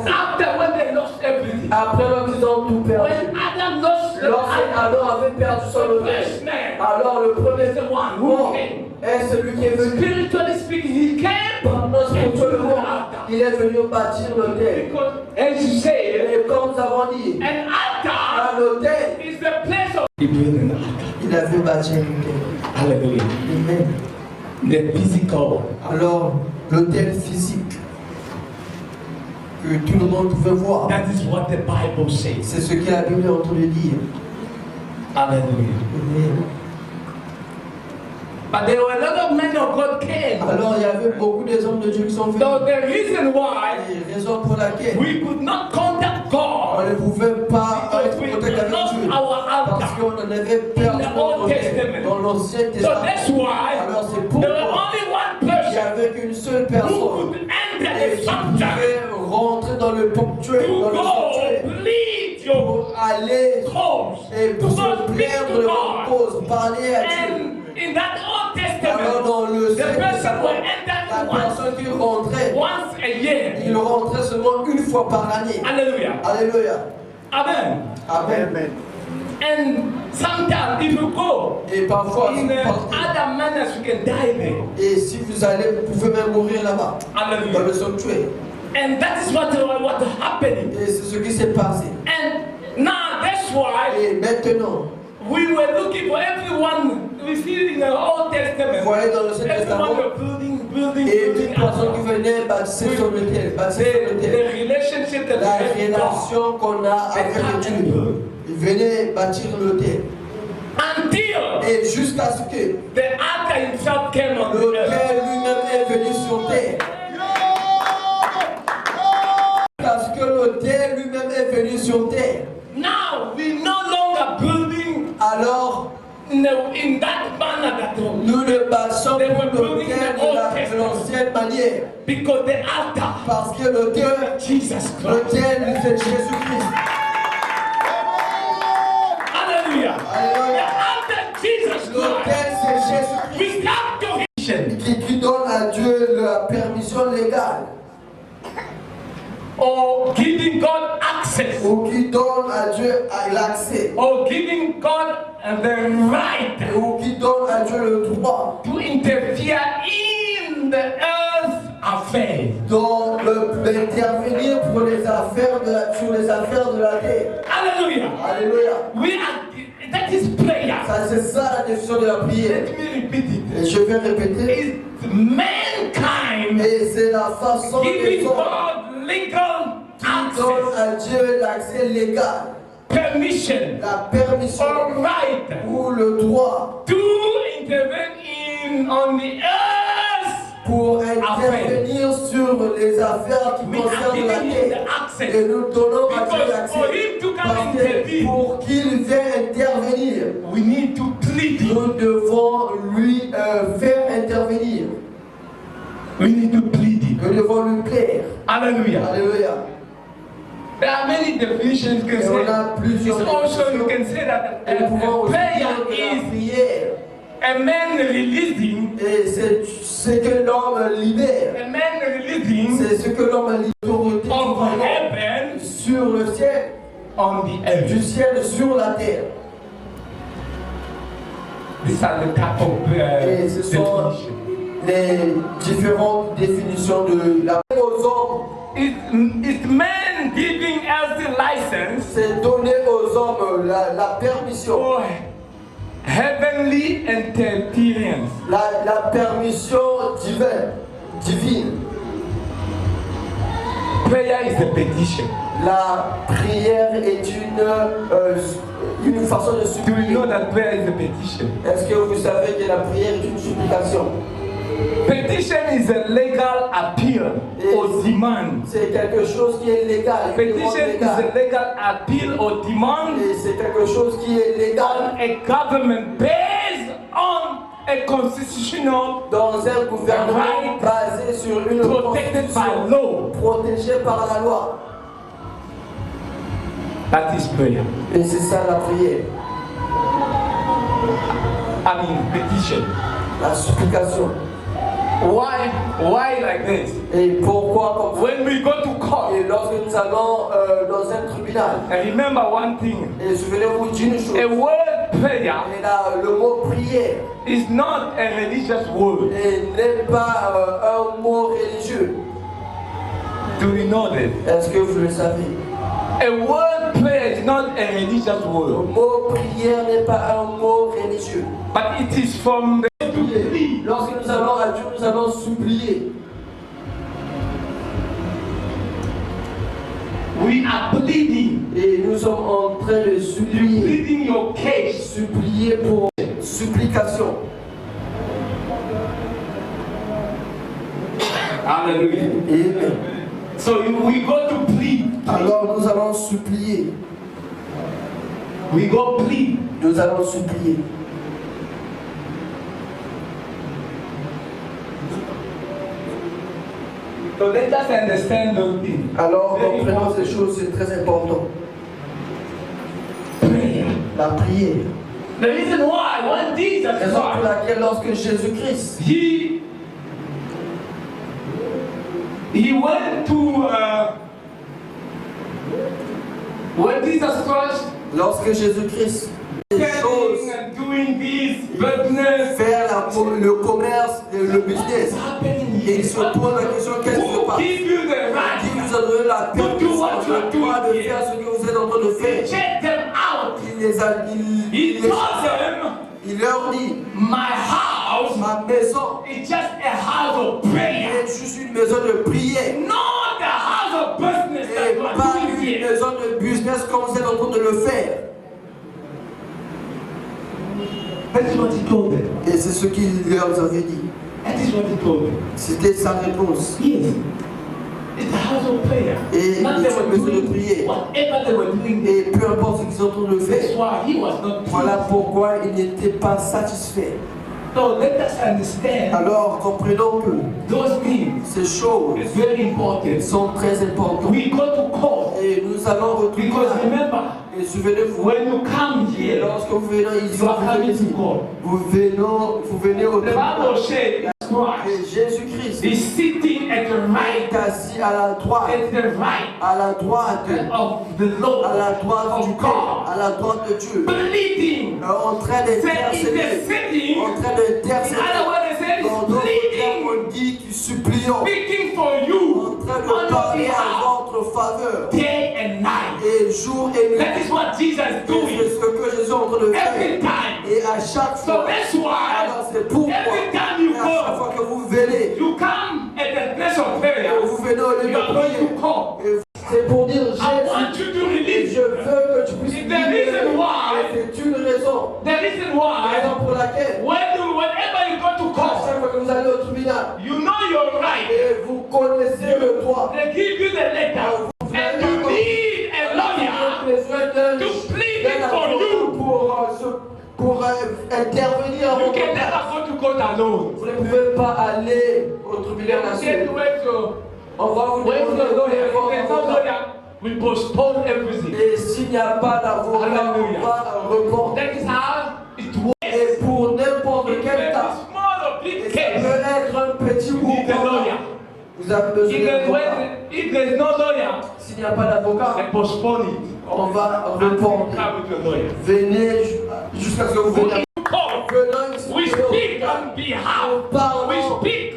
After when they lost everything. Après lorsqu'ils ont tout perdu. When Adam lost the Lorsque Adam avait perdu son the hôtel, first man, alors le premier the one who mort came. est celui qui est venu. Spiritually speaking, he came Spirituellement, il est venu bâtir l'hôtel. because, as you say, Et comme nous avons dit, an altar à l'hôtel, is the place of il avait bâti un hôtel. hallelujah. Amen. The physical. Alors, l'hôtel physique que tout le monde pouvait voir, That is what the Bible says. c'est ce que la Bible est en train de dire. Hallelujah. Amen. But there were a lot of men of God came. Alors, il y avait beaucoup des hommes de Dieu qui sont venus. So the reason why Et raison pour laquelle we could not contact on God ne pouvait pas être because en we contact avec lost Dieu. our Parce altar. qu'on en avait perdu In the notre Old hôtel Testament. dans l'Ancien So Testament. that's why Alors c'est there was pourquoi only one il n'y person avait qu'une seule who personne could enter et the qui sanctuary pouvait rentrer dans le ponctuel, to dans le go sanctuaire, plead your pour aller cause et to pour se go speak plaindre to de God. votre cause, parler à Dieu. And in that Old Alors dans Testament, le the Ancien person Testament, will la enter once, personne qui rentrait, once a year. il rentrait seulement une fois par année. Hallelujah. Alléluia. Amen. Amen. And sometimes if you go Et parfois, si in vous partez, other manners, you can die there. et si vous allez, vous pouvez même mourir là-bas, dans le Hallelujah. sanctuaire. And that is what happening. Et c'est ce qui s'est passé. And now that's why Et maintenant, we were looking for everyone. We see in the Old vous Testament, voyez dans l'Ancien Testament, everyone were building et building toute personne qui up. venait bâtir sur le terre, bâtir sur le The terre. relationship that La we have with God. relation qu'on a avec Dieu. Il venait bâtir le terre. Until Et jusqu'à ce que the altar himself came on the le earth. Père lui-même est venu sur terre. Parce que le terre lui-même est venu sur terre. Now we no longer building Alors, in that manner that nous ne bâtissons They plus were le building terre the Old de Testament. l'ancienne manière. because the altar, Parce que le terre, Jesus le Christ. terre, c'est Jésus-Christ. Hallelujah. Alléluia. The altar, Jesus Le Christ. terre, c'est Jésus-Christ. We come to him Qui donne à Dieu la permission légale. or giving God access Ou qui donne à Dieu l'accès. or giving God the right Ou qui donne à Dieu le droit. to interfere in the earth affairs. Donc, d'intervenir pour les affaires sur les affaires de la terre. Hallelujah. Alléluia. That is prayer. Ça, c'est ça la définition de la prière. Let me repeat it. Et je vais répéter. It's mankind Et c'est la façon giving des hommes God legal qui donne access, à Dieu l'accès légal, permission, la permission or right ou le droit to intervene on the earth. pour intervenir sur les affaires qui We are concernent la giving him terre. the access. Et nous donnons à Dieu Because l'accès. for him to come Parce que intervene, pour qu'il vienne intervenir, we need to plead him. nous devons lui faire intervenir. We need to plead him. Nous devons lui plaire. Hallelujah. Alléluia. There are many definitions you can Et on a say. plusieurs It's also you définitions. can say that Et nous pouvons a aussi prayer dire que la is prière, a man releasing, et c'est que l'homme libère. a man releasing C'est ce que l'homme a l'autorité of du heaven sur le ciel, on the earth. du ciel sur la terre. These are the type of Et ce sont definition. les différentes définitions de la prière aux hommes. It's man giving us the license C'est donner aux hommes la permission, for heavenly interference. la permission divine. Prayer is a petition. La prière est une façon de Do you supplier. know that prayer is a petition? Est-ce que vous savez que la prière est une supplication? Petition is a legal appeal or demand. C'est quelque chose qui est légal. une demande Petition is légale. a legal appeal or demand Et c'est quelque chose qui est légal on a government based on a constitutional dans un gouvernement Right. basé sur une protected by constitution law. protégée par la loi. That is prayer. Et c'est ça la prière, I mean petition. la supplication. Why like this? Et pourquoi comme ça? When we go to court, Et lorsque nous allons dans un tribunal, and remember one thing, et souvenez-vous d'une chose, a word prayer et là, le mot prière is not a religious word. n'est pas un mot religieux. Do you know that? Est-ce que vous le savez? A word prayer is not a religious Le word, mot prière n'est pas un mot religieux. but it is from the Lorsque nous allons à Dieu, nous allons supplier. we are pleading, Et nous sommes en train de supplier. pleading your case. Supplier pour supplication. Hallelujah. Amen. So we go to plead. Alors nous allons supplier. We go plead. Nous allons supplier. So let us understand those things. Alors Very comprenons important. ces choses, c'est très important. la prière. The reason why when Jesus Raison pour Christ, laquelle lorsque Jésus-Christ he went to when Jesus Christ lorsque Jésus-Christ des choses, selling and doing this business, faire le commerce, le business, et il se pose la question qu'est-ce qui se who passe? give you the Qui right vous a donné la to do what permission, you are le droit de doing faire here? ce que vous êtes en train de faire? Check them out. Il les a, He told them, il leur dit, my house ma maison is just a house of prayer, est juste une maison de prière. not the house of business that Et you are pas doing une here. maison de business comme vous êtes en train de le faire. That is what he told them. Et c'est ce qu'il leur avait dit. That is what he told them. C'était sa réponse. Yes. It's a house of prayer. Et Not ils they sont were maison de doing prière. whatever they were doing. Et peu importe ce qu'ils sont en train de That's faire. why he was not Voilà pleased. pourquoi ils n'étaient pas satisfaits. So let us understand Alors comprenons que those things ces choses is very important. sont très importantes. We go to court Et nous allons retrouver because là. remember, Et souvenez-vous, when you come et here, lorsque vous venez ici, you are coming to court. vous venez au The Bible tribunal. says Christ Et Jésus-Christ is sitting at the right, est assis à la droite, at à la droite, of the Lord, à la droite du of Père, God, à la droite de Dieu, pleading. en train Say d'intercéder, interceding. en train In d'intercéder. other words, they say Dans it's d'autres pleading, termes, on dit qu'il suppliant, speaking for en you train on de your parler à behalf, votre faveur, day and night. et jour et That nuit. is what Jesus is Et doing c'est ce que Jésus est en train de every faire. time. Et à chaque So fois, that's why alors c'est pourquoi, every time you et à chaque go, fois que vous venez, you come at the place of prayer. vous venez au lieu You de are going prière. to call. Et c'est pour dire I want Jésus, you to release. je veux que tu puisses It's the reason why. Et c'est une raison. The reason La why, raison pour laquelle, whenever you go to à court, chaque fois que vous allez au tribunal, you know your right. et vous connaissez le droit, They give you the letter, and you need a lawyer to plead it for you. pour intervenir à You votre can place. never go to court alone. Vous ne pouvez pas aller au They tribunal will say national. to wait to On va vous wait for the lawyer. If demander there's no lawyer, we postpone everything. et s'il n'y a pas d'avocat, Alléluia. on va reporter. That is how it works. Et pour n'importe It may quel be cas, small or et big ça case. peut être un petit You ou need a grand lawyer. cas, vous avez besoin d'avocat. If there's no lawyer, S'il n'y a pas d'avocat, they postpone it. on va And reporter. come with your lawyer. Venez jusqu'à ce que vous veniez. Court. Venons ici. We speak on behalf. We Parlons. speak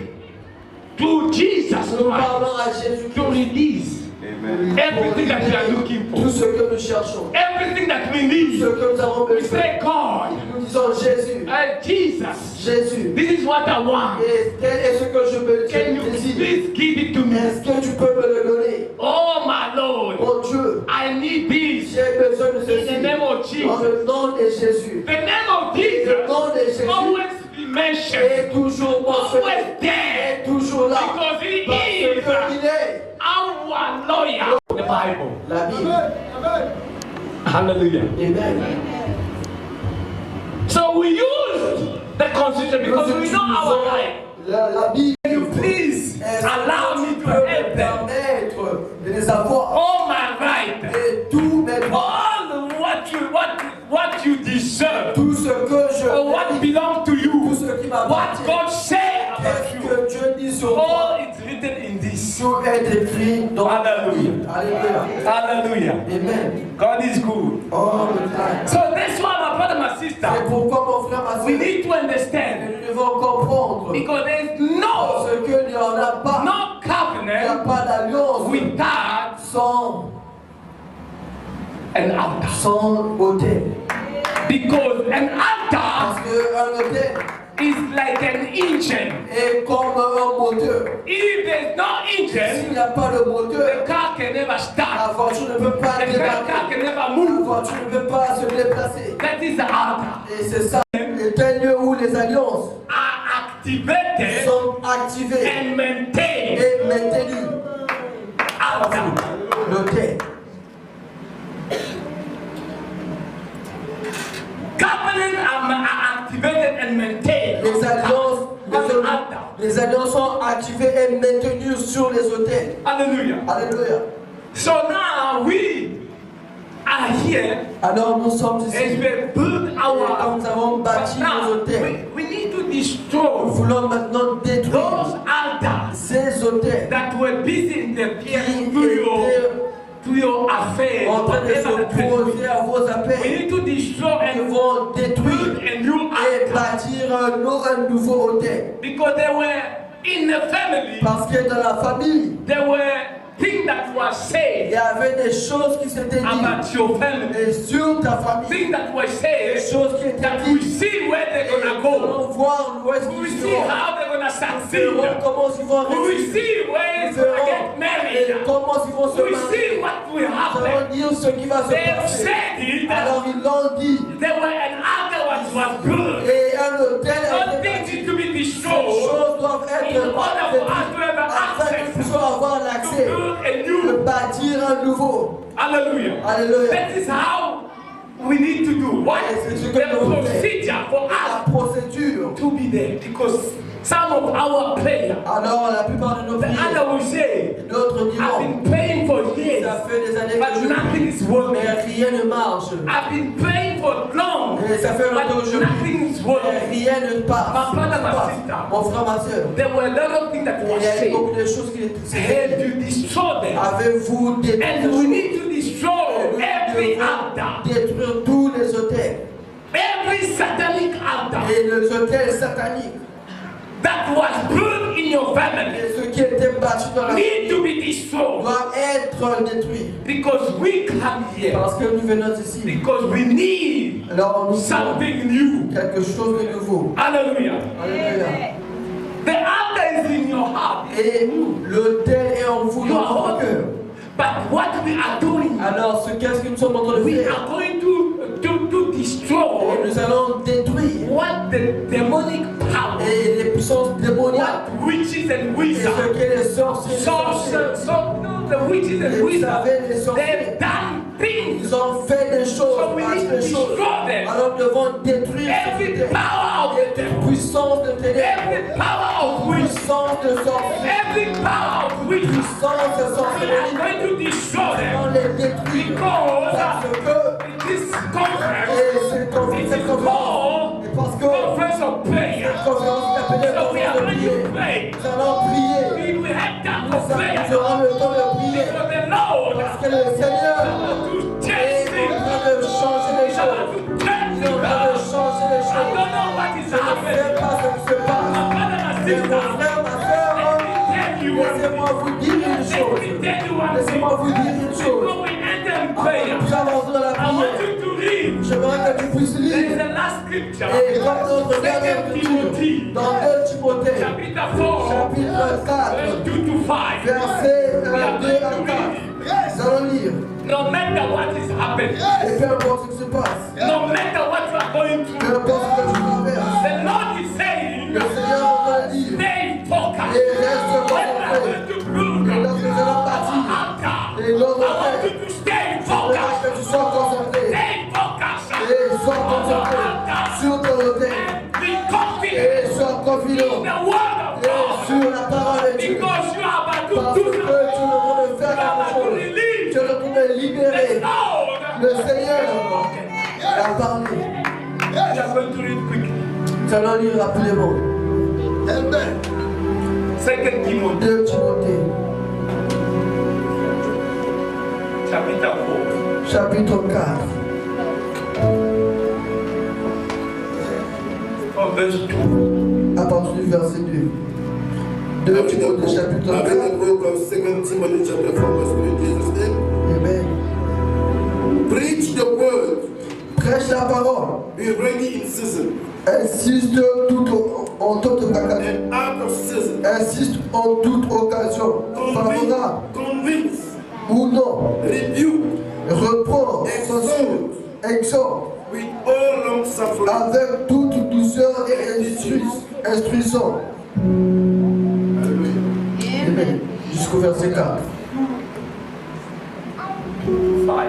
to Jesus Nous Christ parlons à Jésus to release everything that we are looking tout for, ce que nous cherchons, everything that we ce need. que nous avons We besoin. say, God, Nous disons Jésus, Jesus, Jésus. this is what I want. Et quel est ce que je me Can you désire? please give it to me? Est-ce que tu peux me le donner? Oh my Lord, Mon Dieu, I need this j'ai besoin de in ceci. the name of Dans Jesus. le nom de Jésus. The name of Le Jesus nom de Jésus always be mentioned, est toujours mentionné. always there, Est toujours là. because he Parce is qu'il est our lawyer. The Bible. la Bible. Hallelujah. Amen. So we use the Constitution because we know our right. La Bible. Please Est-ce allow que me tu to peux me help them. permettre de les avoir? All my right, Et tout mes droits, all what you deserve, tout ce que je or what mérite, belongs to tout you, ce qui what m'appartient, God said about qu'est-ce you. que Dieu dit sur toi? All is written in this. Tout est écrit dans la Hallelujah. Bible. Alléluia. Hallelujah. Amen. God is good. All the time. So that's why my brother, my C'est sister, pourquoi mon frère, ma we soeur, need to understand nous devons comprendre because there's no parce qu'il n'y en a pas. no Il n'y a covenant pas d'alliance without sans an altar. autel. Because an Parce altar qu'un autel is like an engine. est comme un moteur. If there's no S'il engine, n'y a pas de the moteur, car can never la start. voiture ne peut pas The car démarrer. can never La move. voiture ne peut pas se déplacer. That is the altar. Et c'est ça, est un lieu où les alliances Are activated sont activées and maintained. et maintenues. Altar. L'autel. Covenants are activated and maintained. Les alliances, On the altar. les alliances sont activées et maintenues sur les autels. Hallelujah. Alléluia. So now we are here Alors nous sommes and ici. we build Et quand nous avons our. bâti But nos now hôtels, we need to nous destroy voulons maintenant those détruire altars ces hôtels that were busy in the qui to étaient your affairs. en train de whatever the case may s'opposer be. à vos We appels. need to destroy Nous and devons détruire build a new et altar bâtir un nouveau hôtel. because they were in the family. Parce que dans la famille, There were things that were il said y avait des choses qui s'étaient dites. about your family. Et sur ta famille, Things that were des said choses qui étaient that we dites. see where they're Et gonna nous go. allons voir où est-ce We will qu'ils see seront. how they're gonna Nous succeed. verrons comment ils vont We will réussir. see where Nous it's gonna verrons get married. comment ils vont se We will marier. see what will Nous happen. allons dire ce qui va se They have passer. said it. Alors ils l'ont dit. There were an altar which was good. Et un hôtel a Those été things bâti. need to be Les destroyed choses doivent être in order for us to have afin que nous access puissions avoir to l'accès build a de new. bâtir un nouveau. Hallelujah. Alléluia. That is how we need to do. What Et c'est ce the que nous devons faire. procedure for La us procédure. to be there, because some of our prayer, Alors la plupart de nos the prières, other will say, d'autres I've diront, been praying for years, ça fait des années but que je nothing is prie, working. mais rien ne marche. I've been praying for long, Et ça fait longtemps que but je prie, nothing is mais working. rien ne passe. My brother, my sister. Mon frère, ma soeur, There were a lot of things that were il y a eu said. beaucoup de choses qui Had étaient. to destroy them, Avez-vous détruit and des we choses? need to destroy every altar, Détruire tous les hôtels every satanic altar et les hôtels sataniques that was built in your family. et ceux qui étaient bâtis dans la Need to famille be destroyed doivent être détruits because we come here parce que nous venons ici. because we need Alors nous voulons something new. quelque chose de nouveau. Hallelujah. Alléluia. The altar is in your heart, Et l'autel est en vous, dans votre cœur. but what we are doing, Alors qu'est-ce que nous sommes en train de we faire? are going to Et destroy nous allons détruire what the demonic power, et les puissances démoniaques what witches and et wizards, ce que les sorciers the witches and vous wizards, savez, les sorciers, they've done things. ils ont fait des choses, So we bâti need to des choses. destroy them. Alors nous devons détruire Every cette power of the devil, puissance de ténèbres, every power of witch, puissance de sorciers, every power of witch, puissance de we are sorcellerie. going to destroy On them les détruire because parce que this conference et cette is conférence, called et parce que conference of prayer. cette conférence est appelée So we are conférence de going prière. to pray. Nous allons prier. We will have time Nous for prayer aurons le temps de prier for the Lord parce que le Seigneur to change est en things. train de changer les He's choses. about to change Il est en train de things. changer les I choses. don't know what is Je ne sais happening. pas ce qui se passe. My brother, my Mais sister, mon frère, ma soeur, let me tell you one thing. laissez-moi vous dire une Let chose. me tell you one thing. Laissez-moi vous dire une chose. Before we enter in Avant prayer, de nous avancer dans la I want prière, you to read. j'aimerais que tu puisses There is lire. the last scripture. Et comme notre dernière écriture, dans 2 Timothée, Chapitre 4, chapitre 4, verse 2 to 5. versets We are 2 going à to 4. read. Nous allons lire. No matter what is happening, Et peu importe ce qui se passe, no matter what you are going peu through, importe ce que tu traverses, the Lord is saying, le Seigneur va dire, stay focused. et reste When we are concentré. going to build Et lorsque nous allons our bâtir, altar, et l'autre I want fait, you to stay je veux focused. que tu sois concentré. Stay focused Et sois on your concentré altar sur ton hôtel. and be confident Et sois in confident. the word of Et God. sur la parole de Dieu. Because you are about Parce to que do tu es something. en train de faire You are quelque about to chose. release Tu es en train de libérer. the Lord. Le Seigneur a parlé. We are going to read quickly. Nous allons lire rapidement. Amen. 2 Timothy 2 Timothée, chapitre 4. chapitre 4, From verse 2. à partir du verset 2. 2 Timothée, chapitre 4. Avec le book of 2 Timothy chapter 4 verse 2 in Jesus' name. Amen. Preach the word. Prêche la parole. Be ready in season Insiste en toute occasion. and out of season. Insiste en toute occasion. Favorable Convince, ou non. rebuke, Reprends, censure, exhorte. with all long suffering Avec toute douceur et instruction. Amen. Jusqu'au verset 4. 5.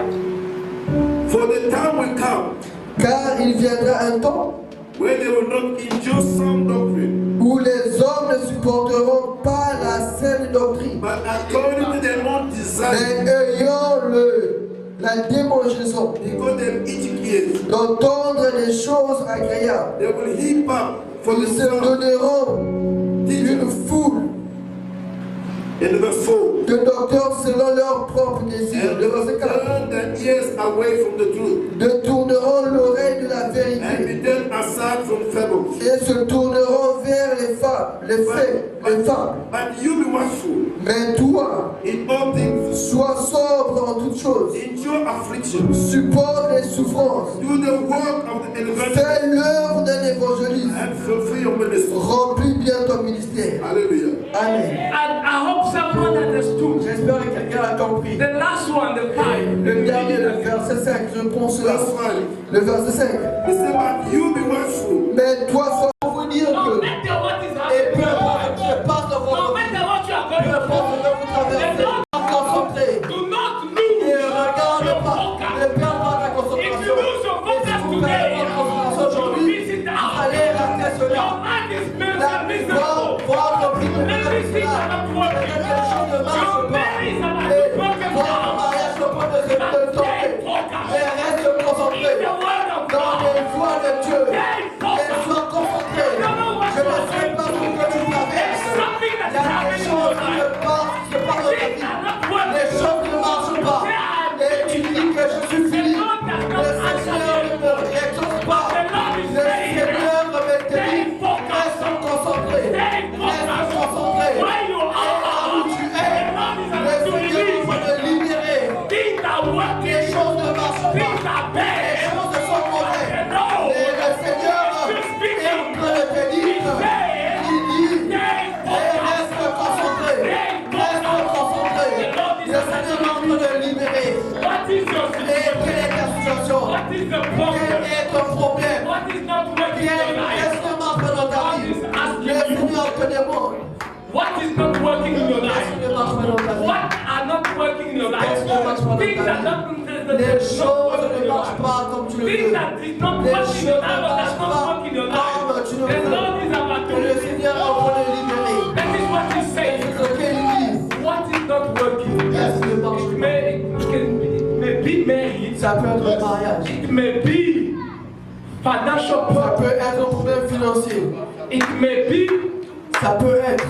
For the time will come Car il viendra un temps when they will not endure sound doctrine, où les hommes ne supporteront pas la saine doctrine, but according to their own desire, mais ayant la démangeaison, because they eat ears. d'entendre des choses agréables. They will heap up for Ils se themselves. donneront une foule In verse 4. de docteurs selon leurs propres désirs. And Le they will verset 4. turn their ears away from the truth Détourneront l'oreille de la and vérité be turned aside from fables. et se tourneront vers les fables, les faits, les fables. But you be watchful Mais toi, in all things, sois sobre en toutes choses, endure affliction, supporte les souffrances, do the work of the evangelist, fais l'œuvre d'un évangéliste, and fulfill your ministry. remplis bien ton ministère. Hallelujah. Amen. And I hope someone understood. J'espère que quelqu'un a compris. The last one, the 5. Le dernier, le verset 5, je pense là. Verse 5. Le verset 5. He said, but you be watchful. Mais toi, faut vous dire No que, matter what is et peu happening, importe ce qui se passe dans no votre vie, matter what you are peu going importe ce que vous traversez, concentrez. through, do not Et lose regarde your pas, focus. ne perds pas ta If concentration. you lose your Et si focus vous today, perdez votre concentration aujourd'hui, you miss it vous out. allez rater Your cela. mind is miserable. Votre vie ne Maybe peut things pas are not cela. working. Quelque chose ne marche Your pas. marriage is about Et to broken votre down. mariage ne peut pas se tomber. Mais reste concentré In the word of dans God. les voies de Dieu. Et sois concentré. Je ne sais pas ce que tu traverses. Il y a des choses qui se passent dans ta vie. Les choses ne marchent pas. Et tu dis que je suis fini. Le Seigneur ne me réexauce pas. Le Seigneur me dit, reste concentré. Reste concentré. Et là où tu es, le Seigneur va te libérer. Les choses ne marchent pas. Les choses sont mauvaises. Et le Seigneur est en train de te dire, il dit, et reste concentré. Reste concentré. Le Seigneur est en train de libérer. What is your Et quelle est ta situation? What is the Quel problem? est ton problème? What is not working in your life? Qu'est-ce qui marche dans ta vie? Le Seigneur te demande. What is not working in your Qu'est-ce life? qui ne marche pas dans ta vie? What are not working in your life? Qu'est-ce qui ne marche pas dans Things ta that vie? not Les choses ne marchent pas comme tu le Things veux. that did not Les work in choses your ne life or that marchent not pas work in your comme life. tu le The veux. Lord is about to Et le Seigneur est en train de libérer. That is what He's C'est saying. ce qu'il dit. What is not working? Qu'est-ce qui ne marche It pas? may be married. Ça peut être un mariage. It may be financial Ça problem. peut être un problème financier. It may be Ça peut être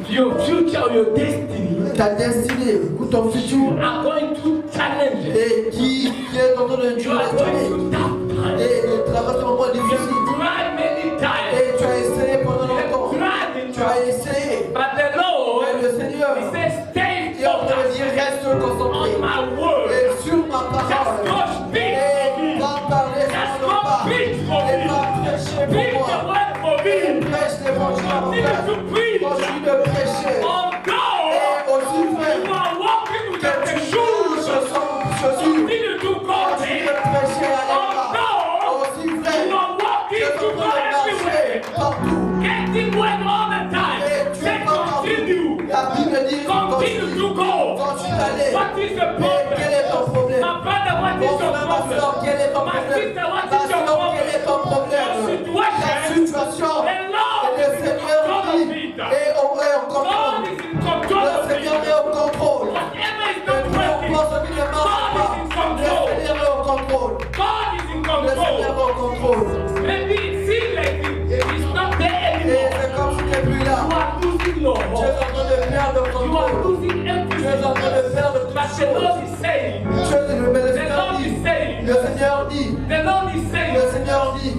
your future, your destiny. ta destinée ou ton futur Are going to challenge it. et qui est en train de You are going durer to tough time. et de traverser un moment You difficile. tried many times. Et tu as essayé pendant You longtemps. tried it. Tu as essayé. But the Lord, Mais le Seigneur He says, stay est en train de focused dire reste on concentré. my word. Et sur ma Just parole. go speak Et for me. va parler Just sur go le pas. preach for Et va me. prêcher Speak pour the moi. word for Et me. prêche l'évangile à mon Continue frère. to preach. Continue de prêcher. Although Et aussi frère, you are walking que without the tu shoes, changes sans chaussures. continue to go Continue de there. prêcher à l'écart. Although Aussi you frère, are walking que to tu go peux marcher everywhere. partout. Getting wet all the time. Et tu Say es pas partout. continue. La Bible dit Continue to go. continue d'aller. What is the Mais quel est ton problem? problème? My brother, what is Mon your frère, ma soeur, problem? quel est ton My problème? sister, what Ma is your soeur, quel est ton problem? problème? Your La situation. situation. The Lord Et le is in Seigneur control dit, of it. et on est en God contrôle. is in control Le of it. Seigneur est au contrôle. Whatever is Et not peu working, importe ce qui ne marche God pas, is in le control. Seigneur est au contrôle. God is in Le Seigneur est control. au contrôle. Maybe it seems like it's not there Et anymore. c'est comme s'il n'est plus là. You are losing your Tu es hope. en train de perdre le You are contrôle. losing Tu es en everything. train de perdre But toutes the Lord choses. is saying, Mais le the Seigneur Lord dit, is saying, le Seigneur dit, the Lord is le saying, Seigneur dit,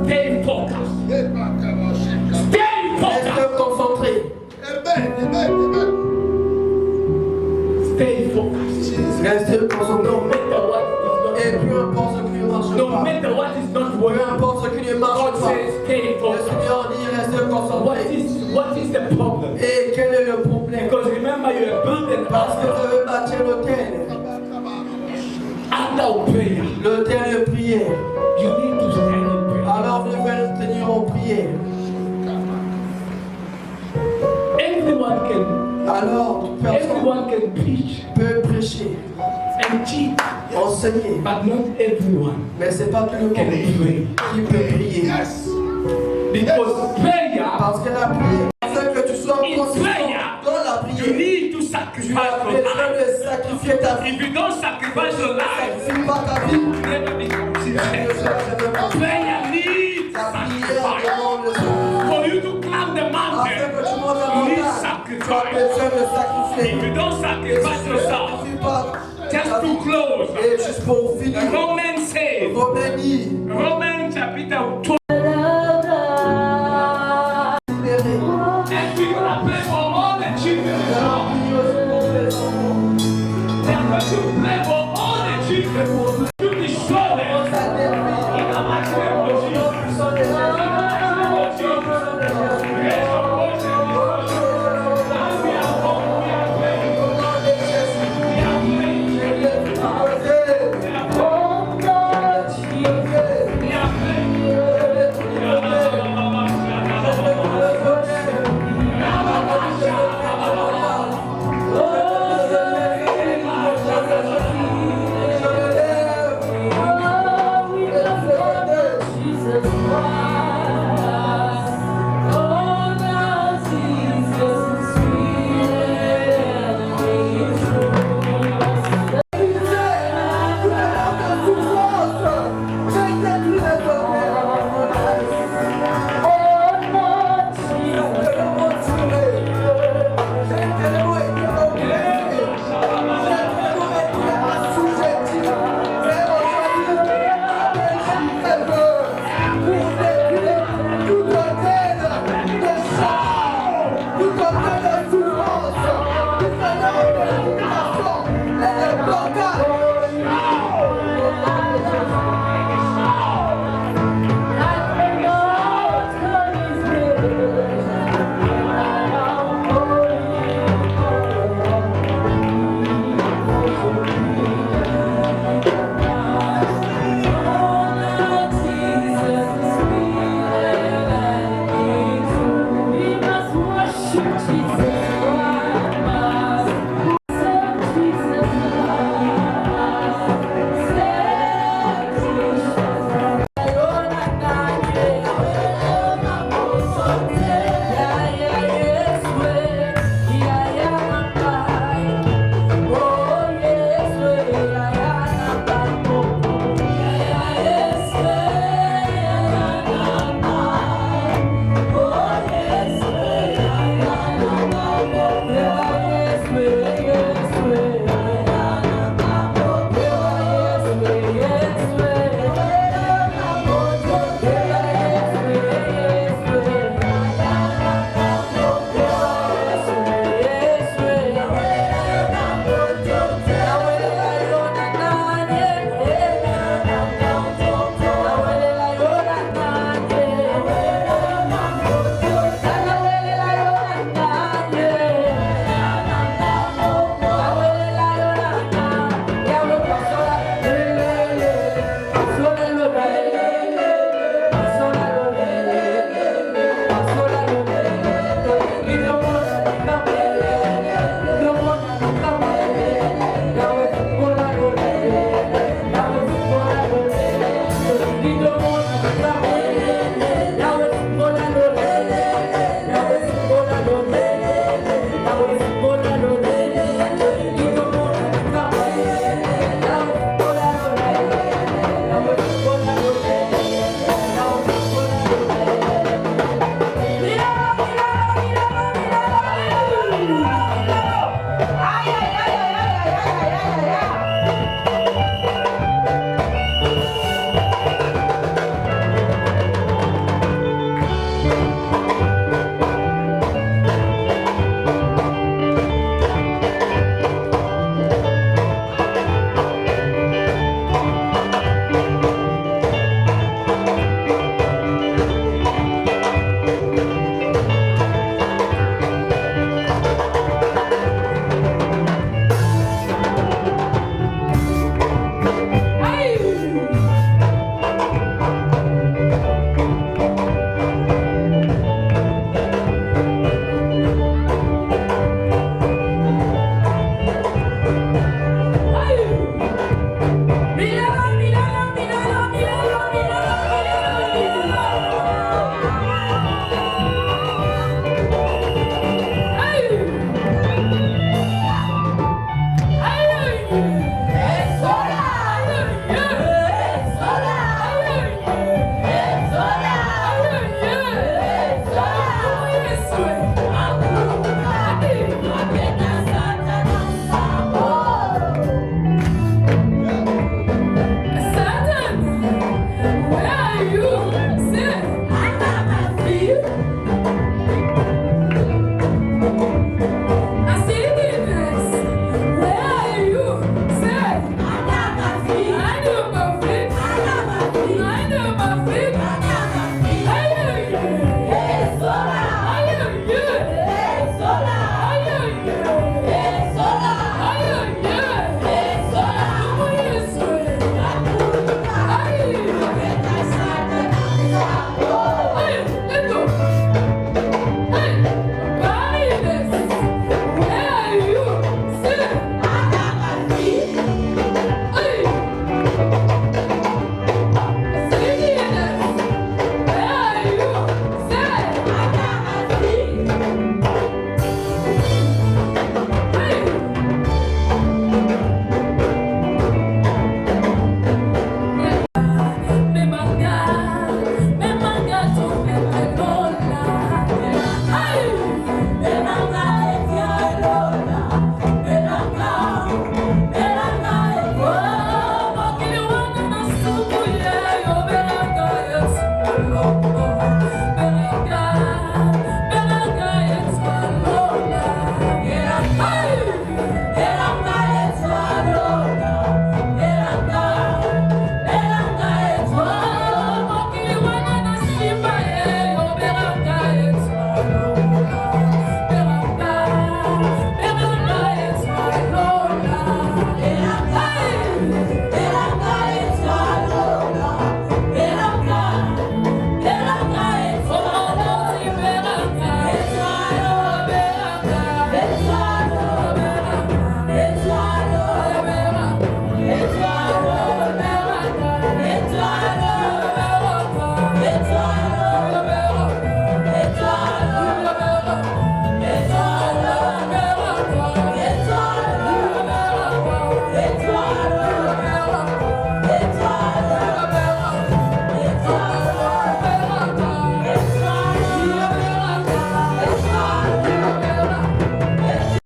stay focused. Stay focused. reste concentré. Stay focused. Reste concentré. No matter what is Et not peu importe ce qui ne marche working. No pas. matter what is not Peu working. importe ce qui ne marche God pas. says, stay Le focused. Seigneur dit, reste concentré. What is the problem? Et quel est le problème? Because remember, you are building Parce que up je veux bâtir l'autel. under prayer. L'autel de prière. You need to stand in prayer. Alors nous devons tenir en prière. Everyone can, Alors toute personne everyone can preach peut prêcher, and teach, enseigner. but not everyone Mais c'est pas tout le monde can pray. qui peut prier. Because prayer, Parce que la prière, c'est que tu sois in consistant prayer, dans la you prière. need to sacrifice Tu as your besoin life. de sacrifier ta vie. If you don't sacrifice your life, Sacrifie pas ta vie. you never be Tu ne consistent. seras jamais pas. Prayer needs La prière sacrifice. demande le sacrifice. For you to climb the Afin mountain, que tu montes la you need montagne, tu as sacrifice. besoin de If sacrifier. you don't Et sacrifice si tu ne yourself, sacrifies pas just ta to vie. close, Et juste pour finir, Romans says, Romains dit, Romans chapitre 12, libéré. and we're going to pray for all the children in the world. Prie aussi pour les enfants. We are going to pray for all the children.